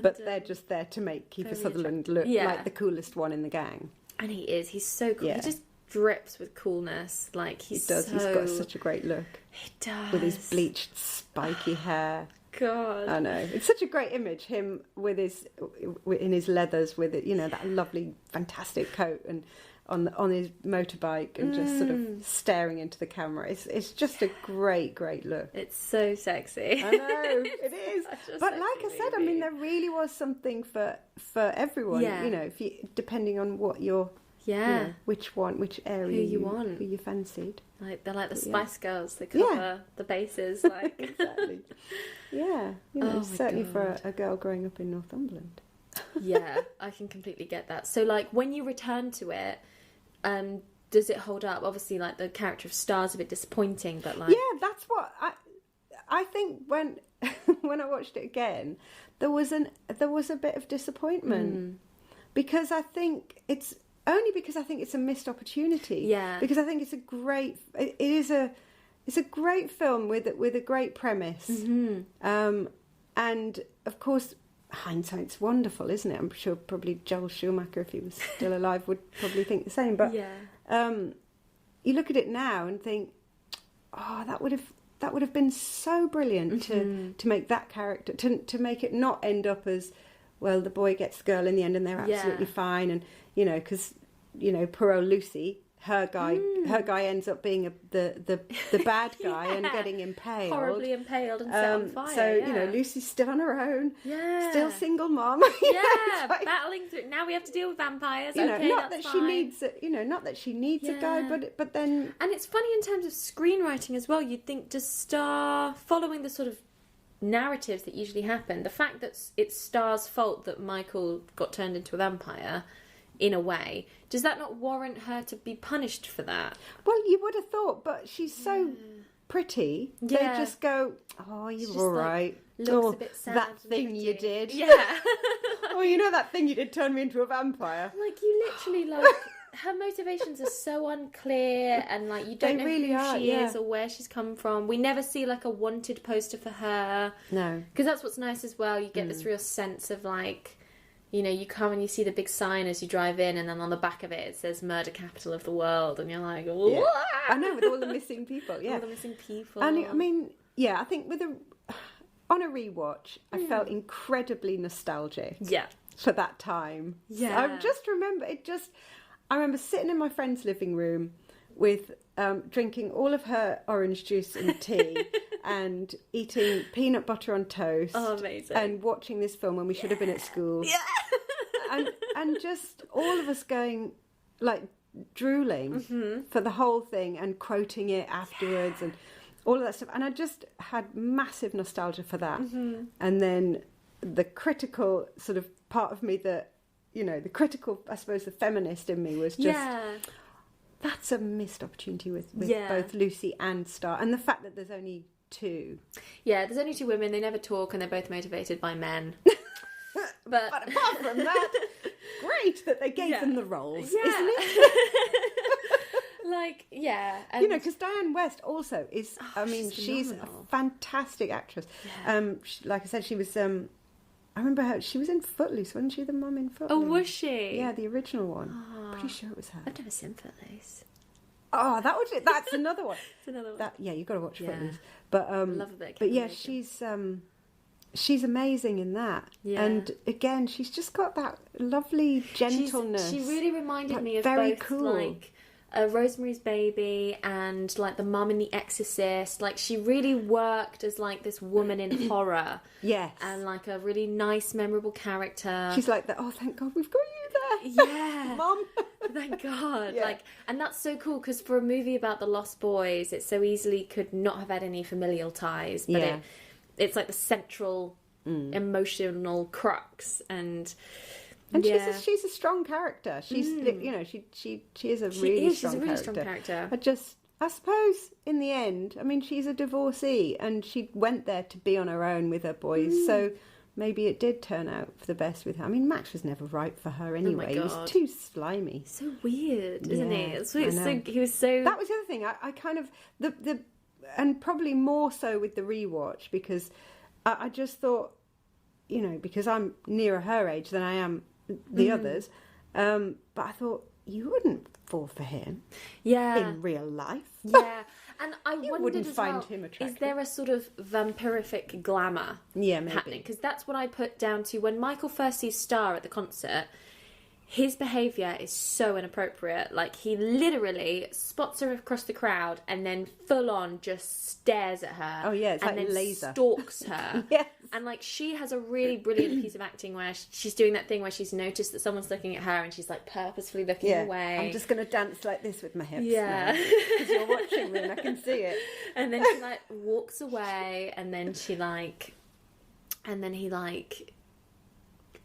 But they're just there to make Kiefer Sutherland look like the coolest one in the gang. And he is. He's so cool. Yeah. He just drips with coolness. Like he does. He's got such a great look. He does. With his bleached, spiky hair. God. I know. It's such a great image. Him with in his leathers, with that lovely, fantastic coat, and on his motorbike and just sort of staring into the camera. It's just a great look. It's so sexy. I know, it is. But like I said, I mean, there really was something for everyone. Yeah. You know, if you, depending on what you're, you know, which area you want, who you fancied. Like they're like the Spice Girls. They cover the bases. Like exactly. Yeah, you know, certainly for a girl growing up in Northumberland. Yeah, I can completely get that. So, like, when you return to it, does it hold up? Obviously, like, the character of Star's a bit disappointing, but like... Yeah, that's what I think when I watched it again, there was a bit of disappointment. Because I think it's a missed opportunity. Yeah. Because I think it's a great film with a great premise. And, of course... hindsight's wonderful, isn't it? I'm sure probably Joel Schumacher, if he was still alive, would probably think the same. But you look at it now and think, oh, that would have been so brilliant to make that character, to make it not end up as, well, the boy gets the girl in the end and they're absolutely fine, and you know, because you know, poor old Lucy. Her guy ends up being the bad guy and getting impaled. Horribly impaled and set on fire. So, you know, Lucy's still on her own. Yeah. Still single mom. Yeah, like, battling through. Now we have to deal with vampires. You know, okay, not that's that fine. not that she needs a guy, but then... And it's funny in terms of screenwriting as well. You'd think, does Star, following the sort of narratives that usually happen, the fact that it's Star's fault that Michael got turned into a vampire... in a way, does that not warrant her to be punished for that? Well, you would have thought, but she's so pretty. They just go, oh, you're all right. Like, looks a bit sad. That thing you did. Yeah. Oh, you know that thing you did turn me into a vampire. Like, you literally, like, her motivations are so unclear, and, like, you don't know who she is or where she's come from. We never see, like, a wanted poster for her. No. Because that's what's nice as well. You get this real sense of, like... You know, you come and you see the big sign as you drive in, and then on the back of it says "Murder Capital of the World," and you're like, "What?" Yeah. I know, with all the missing people. Yeah, all the missing people. And I mean, yeah, I think on a rewatch, I felt incredibly nostalgic. Yeah, for that time. Yeah, I just remember it. I remember sitting in my friend's living room with drinking all of her orange juice and tea. And eating peanut butter on toast. Oh, amazing. And watching this film when we should have been at school. Yeah. and just all of us going, like, drooling for the whole thing and quoting it afterwards and all of that stuff. And I just had massive nostalgia for that. And then the critical sort of part of me that, you know, the critical, I suppose, the feminist in me was just... That's a missed opportunity with both Lucy and Star. And the fact that there's only... two. Yeah, there's only two women. They never talk, and they're both motivated by men. But apart from that, great that they gave them the roles, isn't it? Like, yeah, and... you know, because Diane West also is. I mean, she's a fantastic actress. Yeah. Like I said, she was. I remember her. She was in Footloose, wasn't she? The mum in Footloose. Oh, was she? Yeah, the original one. Pretty sure it was her. I've never seen Footloose. Oh, that's another one. It's another one. You've got to watch Footloose. But love a bit. But yeah, she's amazing in that. Yeah. And again, she's just got that lovely gentleness. She really reminded me of very both cool. Like Rosemary's Baby and like the mum in The Exorcist. Like, she really worked as like this woman in horror. Yes. And like a really nice, memorable character. She's like that. Oh, thank God we've got you there. Yeah. Mum. Thank God. Yeah. Like, and that's so cool because for a movie about the Lost Boys, it so easily could not have had any familial ties. But it's like the central emotional crux, and she's a strong character. She's you know, she is a really strong character. I suppose in the end, I mean, she's a divorcee and she went there to be on her own with her boys, so maybe it did turn out for the best with her. I mean, Max was never right for her anyway. He was too slimy. So weird, isn't he? It's he was so. That was the other thing. I kind of and probably more so with the rewatch, because I just thought, you know, because I'm nearer her age than I am the others, but I thought you wouldn't fall for him, in real life, And I you wondered wouldn't as find well, him attractive. Is there a sort of vampirific glamour maybe happening? Because that's what I put down to when Michael first sees Star at the concert. his behaviour is so inappropriate. Like, he literally spots her across the crowd and then full on just stares at her. Oh, yeah, it's and like then laser. Stalks her. Yes. And, like, she has a really brilliant piece of acting where she's doing that thing where she's noticed that someone's looking at her and she's, like, purposefully looking away. I'm just going to dance like this with my hips. Yeah. Because you're watching me and I can see it. And then she, like, walks away and then she, like... And then he, like...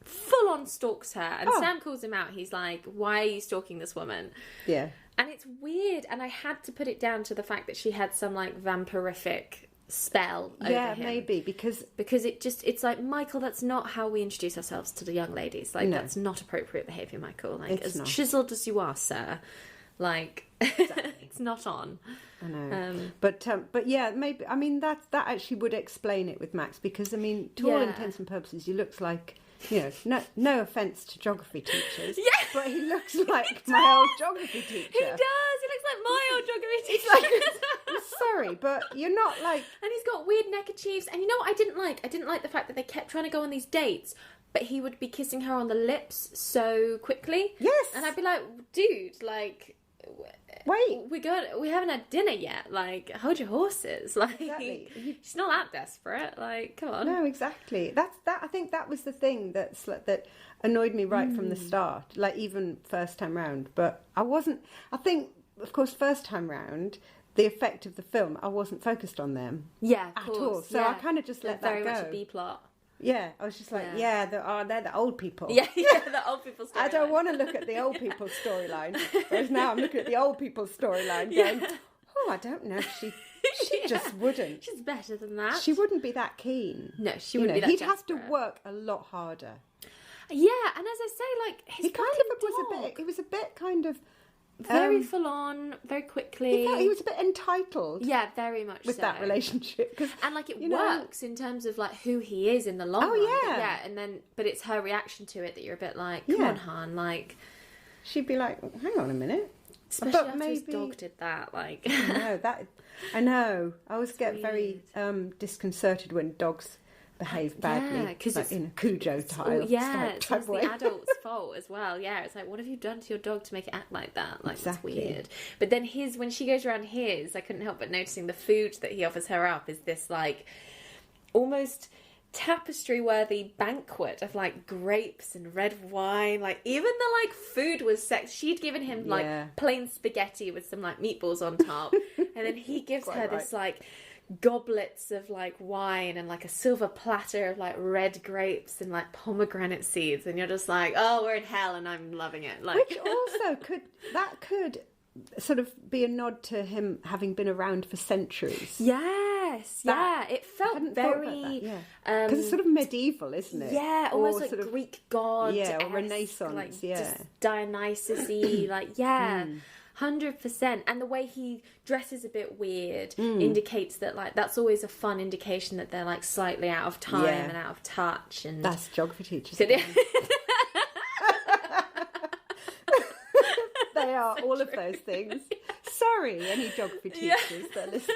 full on stalks her, and Sam calls him out. He's like, why are you stalking this woman? Yeah. And it's weird, and I had to put it down to the fact that she had some like vampirific spell over him. Maybe because it's like, Michael, that's not how we introduce ourselves to the young ladies. Like, that's not appropriate behaviour, Michael. Like, it's as not. Chiseled as you are, sir, like, exactly. It's not on. I know. But yeah, maybe, I mean, that actually would explain it with Max, because, I mean, to all intents and purposes, he looks like, you know, no offence to geography teachers, but he looks like my old geography teacher. He does. He looks like my old geography teacher. I'm sorry, but you're not like... And he's got weird neckerchiefs. And you know what I didn't like? I didn't like the fact that they kept trying to go on these dates, but he would be kissing her on the lips so quickly. Yes. And I'd be like, dude, like... Wait, we haven't had dinner yet. Like, hold your horses. Like, exactly. She's not that desperate. Like, come on. No, exactly. That. I think that was the thing that annoyed me right from the start. Like, even first time round. But I wasn't. I think, of course, first time round, the effect of the film, I wasn't focused on them. Yeah, at all. So I kind of just let that go. Very much a B plot. Yeah, I was just like, they're the old people. Yeah, the old people storyline. I don't want to look at the old people's storyline. Whereas now I'm looking at the old people's storyline going, I don't know, she just wouldn't. She's better than that. She wouldn't be that keen. No, she wouldn't be that He'd desperate. have to work a lot harder. Yeah, and as I say, like, his It was a bit kind of... very full on, very quickly. He was a bit entitled. Yeah, very much with that relationship, and like it works in terms of like who he is in the long run. Yeah, and then but it's her reaction to it that you're a bit like, come on, hon, like she'd be like, hang on a minute. Especially after his dog did that, like I know. I always get very disconcerted when dogs behave badly, because like in a Cujo type way. It's the adult's fault as well. Yeah, it's like, what have you done to your dog to make it act like that? Like, exactly. It's weird. But then when she goes around I couldn't help but noticing the food that he offers her up is this like almost tapestry-worthy banquet of like grapes and red wine. Like, even the like food was she'd given him like plain spaghetti with some like meatballs on top, and then he gives her this like goblets of like wine and like a silver platter of like red grapes and like pomegranate seeds, and you're just like, oh, we're in hell and I'm loving it. Like, which also could sort of be a nod to him having been around for centuries. Yes, it felt very because it's sort of medieval, isn't it? Yeah, almost like sort of Greek god, or Renaissance, like, just Dionysus-y, like 100%. And the way he dresses a bit weird indicates that, like, that's always a fun indication that they're like slightly out of time and out of touch. And that's geography teachers. They are all of those things. Sorry, any geography teachers that listen.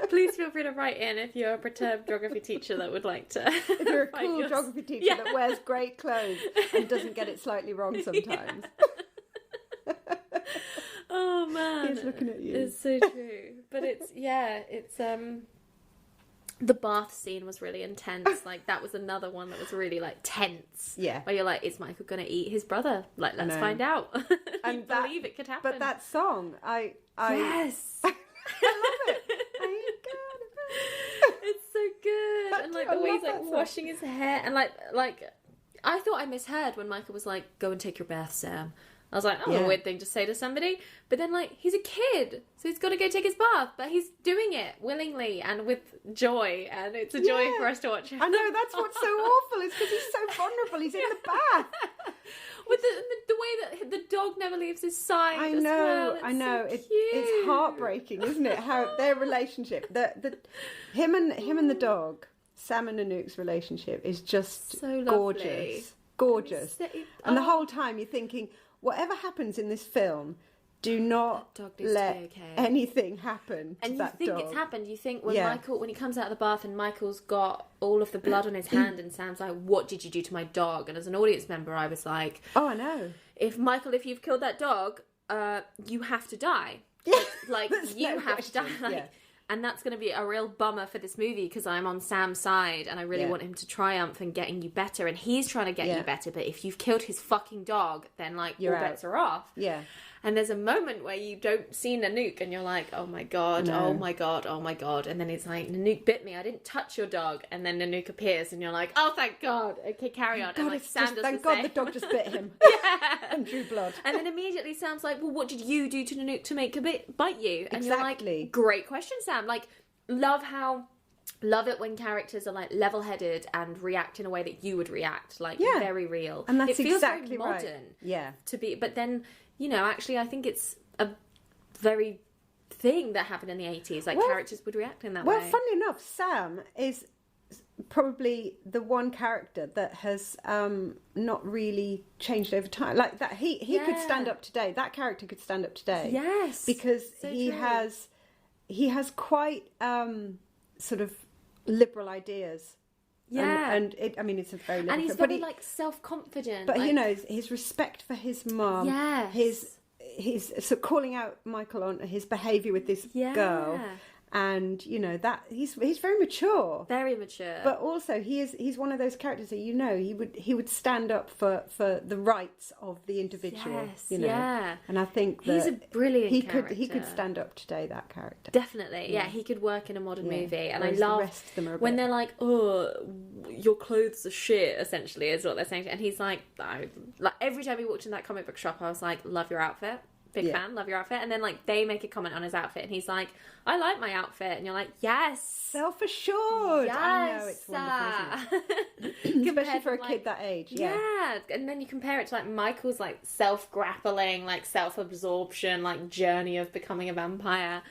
Please feel free to write in if you're a perturbed geography teacher that would like to. If you're a cool geography teacher that wears great clothes and doesn't get it slightly wrong sometimes. Oh man, he's looking at you. It's so true. But it's the bath scene was really intense. Like, that was another one that was really like tense. Yeah, where you're like, is Michael gonna eat his brother? Like, let's find out. And believe it could happen. But that song, yes, I love it. It's so good. And like the way he's like washing his hair, and like I thought I misheard when Michael was like, go and take your bath, Sam. I was like, oh, a weird thing to say to somebody. But then, like, he's a kid, so he's got to go take his bath. But he's doing it willingly and with joy, and it's a joy for us to watch. I know, that's what's so awful, is because he's so vulnerable. He's in the bath. With the way that the dog never leaves his side. I know. So it's heartbreaking, isn't it? How their relationship, him and the dog, Sam and Anouk's relationship is just so gorgeous. And the whole time you're thinking, whatever happens in this film, do not dog needs let to be okay. anything happen to and that you think dog. it's happened. You think when he comes out of the bath and Michael's got all of the blood on his hand and Sam's like, what did you do to my dog? And as an audience member, I was like, oh, I know. If you've killed that dog, you have to die. Yeah. Like you have to die. Like, and that's going to be a real bummer for this movie because I'm on Sam's side and I really want him to triumph in getting you better. And he's trying to get you better. But if you've killed his fucking dog, then like all bets are off. Yeah. And there's a moment where you don't see Nanook and you're like, oh my God, oh my God, oh my God. And then it's like, Nanook bit me. I didn't touch your dog. And then Nanook appears and you're like, oh, thank God. Okay, carry on. God, and like Sam does thank the God same. the dog just bit him. And drew blood. And then immediately Sam's like, well, what did you do to Nanook to make her bite you? And you're like, great question, Sam. Like, love it when characters are like level-headed and react in a way that you would react, like very real. And that's it feels exactly very modern. Right. Yeah. To be, but then, you know, actually I think it's a very thing that happened in the 80s. Like characters would react in that way. Well, funnily enough, Sam is probably the one character that has not really changed over time. Like that, he could stand up today. That character could stand up today. Yes, because so he true. has quite sort of liberal ideas. Yeah, and it's a very liberal, and he's very like self-confident. But like, you know, his respect for his mum. Yes. His so calling out Michael on his behaviour with this girl, and you know that he's very mature, but also he's one of those characters that he would stand up for the rights of the individual. And I think that he's a brilliant character. he could stand up today, that character, definitely. He could work in a modern movie, and whereas I love the rest of them are when they're like, oh, your clothes are shit, essentially is what they're saying, and he's like every time he walked in that comic book shop I was like, love your outfit. Big fan, love your outfit. And then, like, they make a comment on his outfit, and he's like, I like my outfit. And you're like, yes! Self-assured! Yes! I know, it's wonderful, isn't it? Especially for a kid that age, Yeah, and then you compare it to, like, Michael's, like, self-grappling, like, self-absorption, like, journey of becoming a vampire.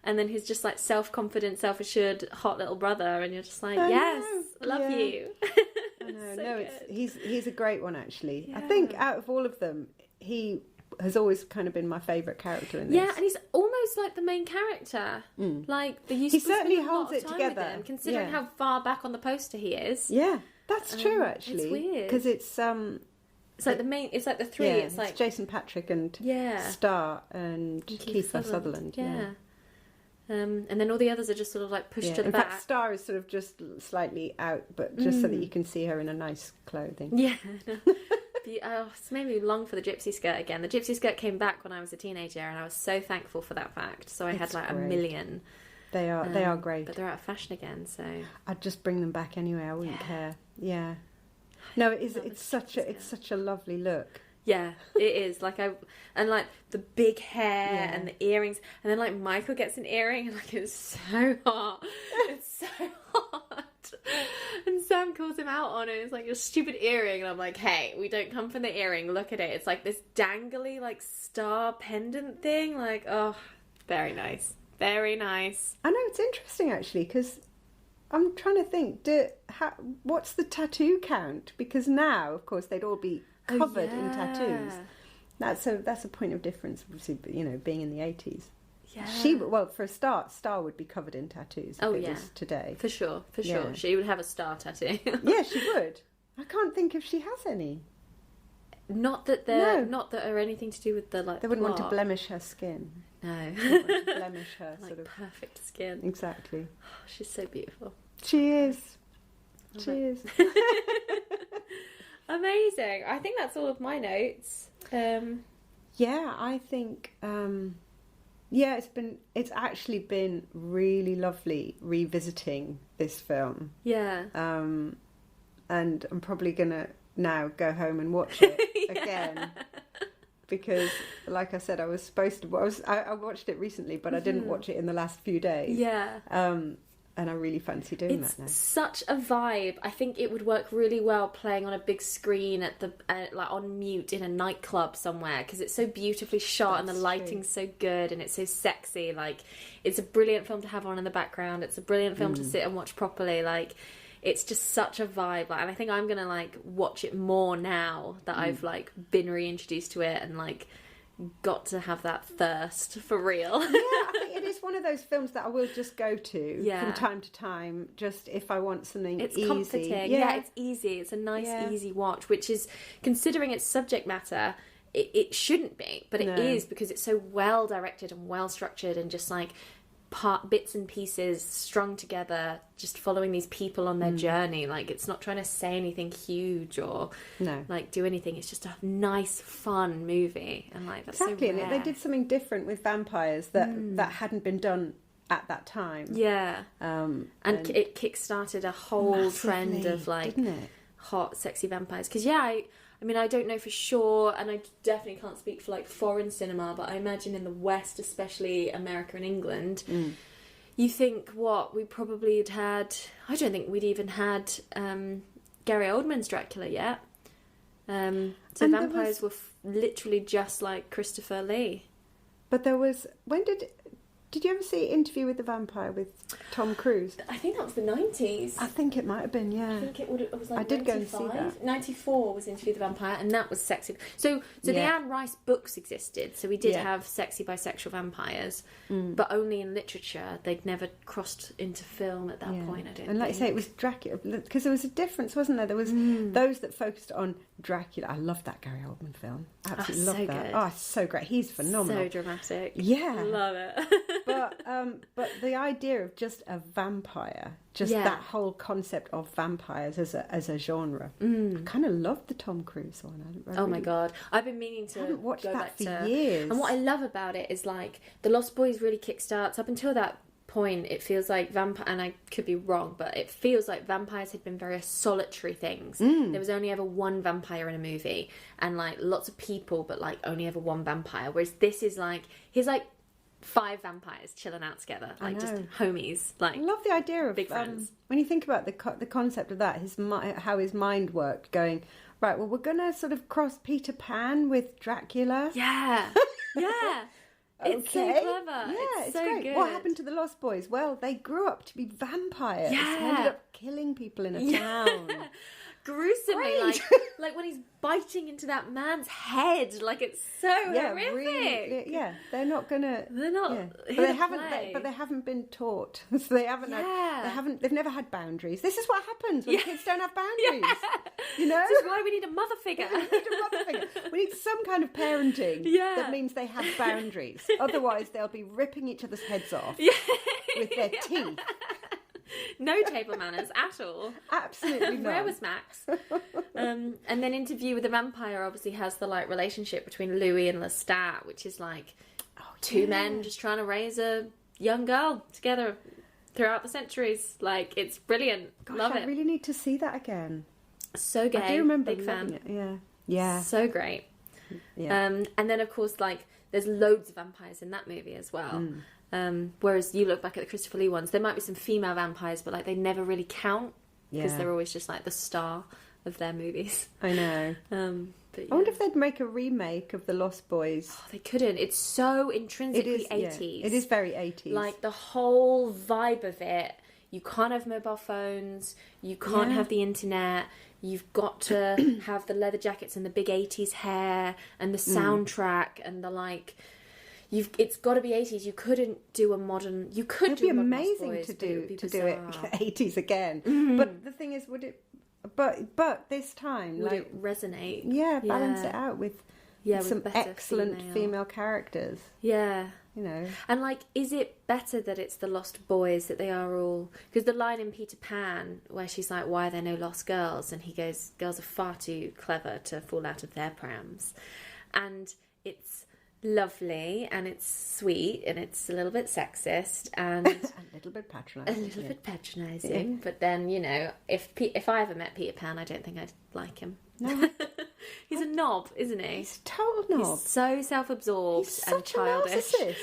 And then his just, like, self-confident, self-assured, hot little brother, and you're just like, yes, I love you. I know, he's a great one, actually. Yeah. I think out of all of them, he has always kind of been my favourite character in this. Yeah, and he's almost like the main character. Like he certainly holds it together, him, considering how far back on the poster he is. Yeah, that's true. Actually, it's weird because it's like the main. It's like the three. Yeah, it's like Jason Patric and Star and Kiefer Sutherland. Yeah. And then all the others are just sort of like pushed to the back. In fact, Star is sort of just slightly out, but just so that you can see her in a nice clothing. Yeah. It's made me long for the gypsy skirt again. The gypsy skirt came back when I was a teenager, and I was so thankful for that fact. So I had like great. A million. They are great, but they're out of fashion again. So I'd just bring them back anyway. I wouldn't care. Yeah. No, it is. It's such a lovely look. Yeah, it is. Like and the big hair and the earrings, and then like Michael gets an earring, and like it's so hot. It's so hot. And Sam calls him out on it. It's like, your stupid earring. And I'm like, hey, we don't come from the earring. Look at it. It's like this dangly, like, star pendant thing. Like, oh, very nice. Very nice. I know, it's interesting, actually, because I'm trying to think, what's the tattoo count? Because now, of course, they'd all be covered in tattoos. That's a point of difference, obviously, you know, being in the 80s. Yeah. For a start, Star would be covered in tattoos if it was today. For sure. She would have a star tattoo. Yeah, she would. I can't think if she has any. Not that are anything to do with the like. They wouldn't want to blemish her skin. No. They wouldn't want to blemish her like sort of perfect skin. Exactly. Oh, she's so beautiful. She is. She is. Amazing. I think that's all of my notes. Yeah, I think. It's actually been really lovely revisiting this film. Yeah. And I'm probably gonna now go home and watch it again, because, like I said, I was supposed to. I watched it recently, but I didn't watch it in the last few days. Yeah. And I really fancy doing that now. It's such a vibe. I think it would work really well playing on a big screen at the like on mute in a nightclub somewhere, because it's so beautifully shot. That's and the lighting's so good and it's so sexy. Like, it's a brilliant film to have on in the background. It's a brilliant film to sit and watch properly. Like, it's just such a vibe. Like, and I think I'm gonna like watch it more now that I've like been reintroduced to it, and like got to have that thirst for real. Yeah, I think it is one of those films that I will just go to from time to time, just if I want something it's easy. Comforting. Yeah, it's easy. It's a nice, easy watch, which is, considering its subject matter, it shouldn't be, but it is, because it's so well directed and well structured, and just like bits and pieces strung together, just following these people on their journey. Like, it's not trying to say anything huge or like do anything. It's just a nice, fun movie, and like that's exactly. So rare. And they did something different with vampires that hadn't been done at that time. Yeah, and it kick-started a whole trend of like hot, sexy vampires. Because I mean, I don't know for sure, and I definitely can't speak for like foreign cinema, but I imagine in the West, especially America and England, you think we probably had. I don't think we'd even had Gary Oldman's Dracula yet. So vampires were literally just like Christopher Lee. But there was Did you ever see Interview with the Vampire with Tom Cruise? I think that was the 90s. I think it might have been, yeah. I think it was like I did 95. go and see that. 94 was Interview with the Vampire, and that was sexy. So the Anne Rice books existed, so we did have sexy bisexual vampires, but only in literature. They'd never crossed into film at that point, I don't think. And like you say, it was Dracula, because there was a difference, wasn't there? There was those that focused on Dracula. I love that Gary Oldman film. Absolutely love that. Good. Oh, it's so great. He's phenomenal. So dramatic. Yeah. Love it. But the idea of just a vampire, that whole concept of vampires as a genre, I kind of loved the Tom Cruise one. Oh my god, I've been meaning to. I haven't watched go that back for years. And what I love about it is like the Lost Boys really kickstarts. Up until that point, it feels like and I could be wrong, but it feels like vampires had been very solitary things. There was only ever one vampire in a movie, and like lots of people, but like only ever one vampire. Whereas this is like he's like 5 vampires chilling out together, like just homies. Like, I love the idea of big friends. When you think about the concept of that, how his mind worked, going right. Well, we're gonna sort of cross Peter Pan with Dracula. Yeah, yeah. It's so clever. Yeah, it's so great. good. What happened to the Lost Boys? Well, they grew up to be vampires. Yeah. They ended up killing people in a town. Gruesomely, like when he's biting into that man's head, like it's so horrific. Really, they're not gonna. They're not. But they haven't. But they haven't been taught. So they haven't. They've never had boundaries. This is what happens when kids don't have boundaries. You know. This is why we need a mother figure. We need some kind of parenting that means they have boundaries. Otherwise, they'll be ripping each other's heads off with their teeth. No table manners at all. Absolutely not. Where was Max? And then Interview with the Vampire obviously has the like relationship between Louis and Lestat, which is like two men just trying to raise a young girl together throughout the centuries. Like, it's brilliant. Gosh, love it. I really need to see that again. So gay. I do remember big fan. It. Yeah. So great. Yeah. And then of course, like, there's loads of vampires in that movie as well. Whereas you look back at the Christopher Lee ones, there might be some female vampires, but like they never really count because they're always just like the star of their movies. I know. But, I wonder if they'd make a remake of The Lost Boys. Oh, they couldn't. It's so intrinsically 80s. Yeah. It is very 80s. Like the whole vibe of it. You can't have mobile phones. You can't have the internet. You've got to have the leather jackets and the big 80s hair and the soundtrack and the like. It's got to be 80s. You couldn't do a modern. You could. It'd be amazing to do it 80s again. Mm-hmm. But the thing is, would it? But this time, would it resonate? Yeah, balance it out with some excellent female characters. Yeah. You know. And like, is it better that it's the Lost Boys, that they are all? Because the line in Peter Pan where she's like, "Why are there no lost girls?" and he goes, "Girls are far too clever to fall out of their prams," and it's lovely and it's sweet and it's a little bit sexist and a little bit patronising. But then, you know, if I ever met Peter Pan, I don't think I'd like him. No. He's a knob, isn't he? He's a total knob. He's so self-absorbed and childish. He's such a narcissist.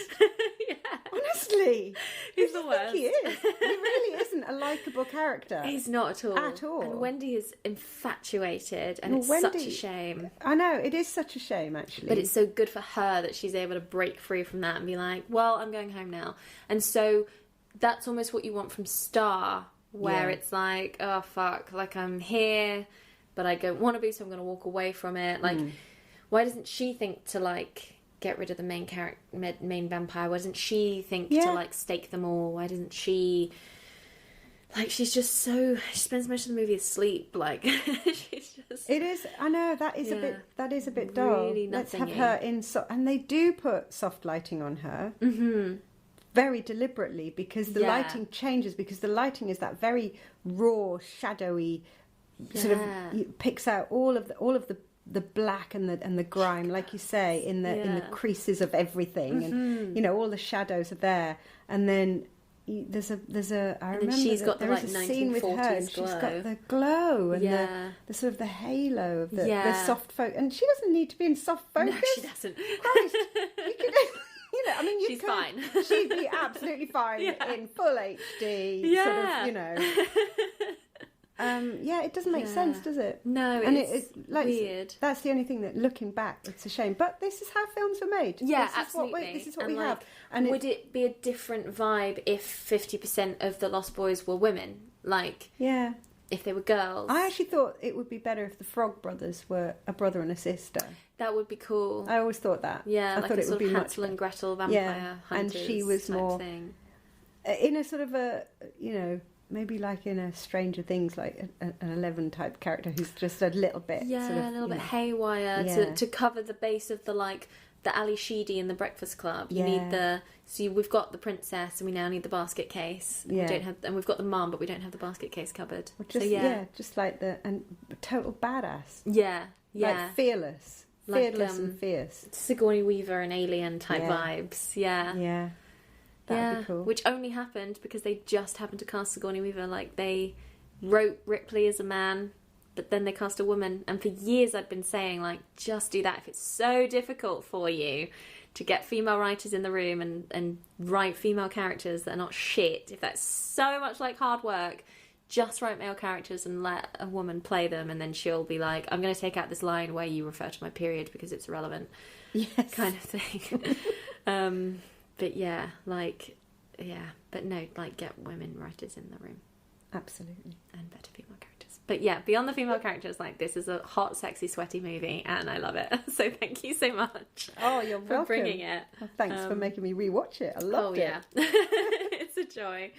Honestly. He's the worst. He is. He really isn't a likeable character. He's not at all. And Wendy is infatuated, and it's such a shame. I know, it is such a shame, actually. But it's so good for her that she's able to break free from that and be like, well, I'm going home now. And so that's almost what you want from Star, where it's like, oh, fuck, like I'm here, but I don't want to be, so I'm going to walk away from it. Like, why doesn't she think to, like, get rid of the main vampire? Why doesn't she think to like stake them all? Why doesn't she? Like, she's just so... She spends most of the movie asleep. Like, she's just... It is... I know, that is a bit dull. Really Let's have nothingy. her in... And they do put soft lighting on her. Mm-hmm. Very deliberately, because the lighting changes, because the lighting is that very raw, shadowy... Sort of picks out all of the black and the grime, like you say, in the creases of everything. And, you know, all the shadows are there. And then... There's a. I remember she's got there the, is like, a scene with her, and she's got the glow and the sort of the halo of the soft focus, and she doesn't need to be in soft focus. No, she doesn't. Christ, you could, you know, I mean, she's fine. She'd be absolutely fine in full HD. Yeah. Sort of, you know. It doesn't make sense, does it? No, and it's like, weird. That's the only thing that, looking back, it's a shame. But this is how films were made. Yeah, this absolutely. This is what and we like, have. And would it be a different vibe if 50% of the Lost Boys were women? Like, if they were girls? I actually thought it would be better if the Frog Brothers were a brother and a sister. That would be cool. I always thought that. Yeah, I like thought a it would sort be of much Hansel and better. Gretel vampire hunters and she was type more thing. In a sort of a, you know, maybe like in a Stranger Things, like an 11 type character who's just a little bit sort of, a little bit haywire to cover the base of the, like, the Ali Sheedy in the Breakfast Club. You need we've got the princess and we now need the basket case. We don't have, and we've got the mum, but we don't have the basket case covered. Just like and total badass. Like fearless, and fierce. Sigourney Weaver and Alien type vibes. That'd be cool. Which only happened because they just happened to cast Sigourney Weaver. Like, they wrote Ripley as a man, but then they cast a woman. And for years I'd been saying, like, just do that. If it's so difficult for you to get female writers in the room and write female characters that are not shit, if that's so much like hard work, just write male characters and let a woman play them, and then she'll be like, I'm going to take out this line where you refer to my period because it's irrelevant. Yes. Kind of thing. But no, like, get women writers in the room. Absolutely. And better female characters. But yeah, beyond the female characters, like, this is a hot, sexy, sweaty movie, and I love it. So thank you so much. Oh, you're for welcome. bringing it. Well, thanks for making me rewatch it. I loved it. It's a joy.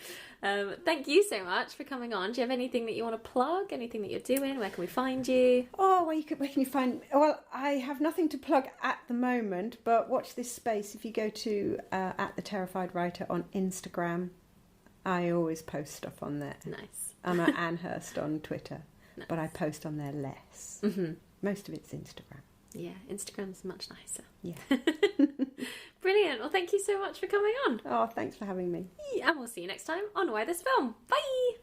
Thank you so much for coming on. Do you have anything that you want to plug? Anything that you're doing? Where can we find you? Oh, where can you find... Well, I have nothing to plug at the moment, but watch this space. If you go to @TheTerrifiedWriter on Instagram, I always post stuff on there. Nice. I'm at Anne Hirst on Twitter, but I post on there less. Mm-hmm. Most of it's Instagram. Yeah, Instagram's much nicer. Yeah. Brilliant. Well, thank you so much for coming on. Oh, thanks for having me. And we'll see you next time on Why This Film. Bye!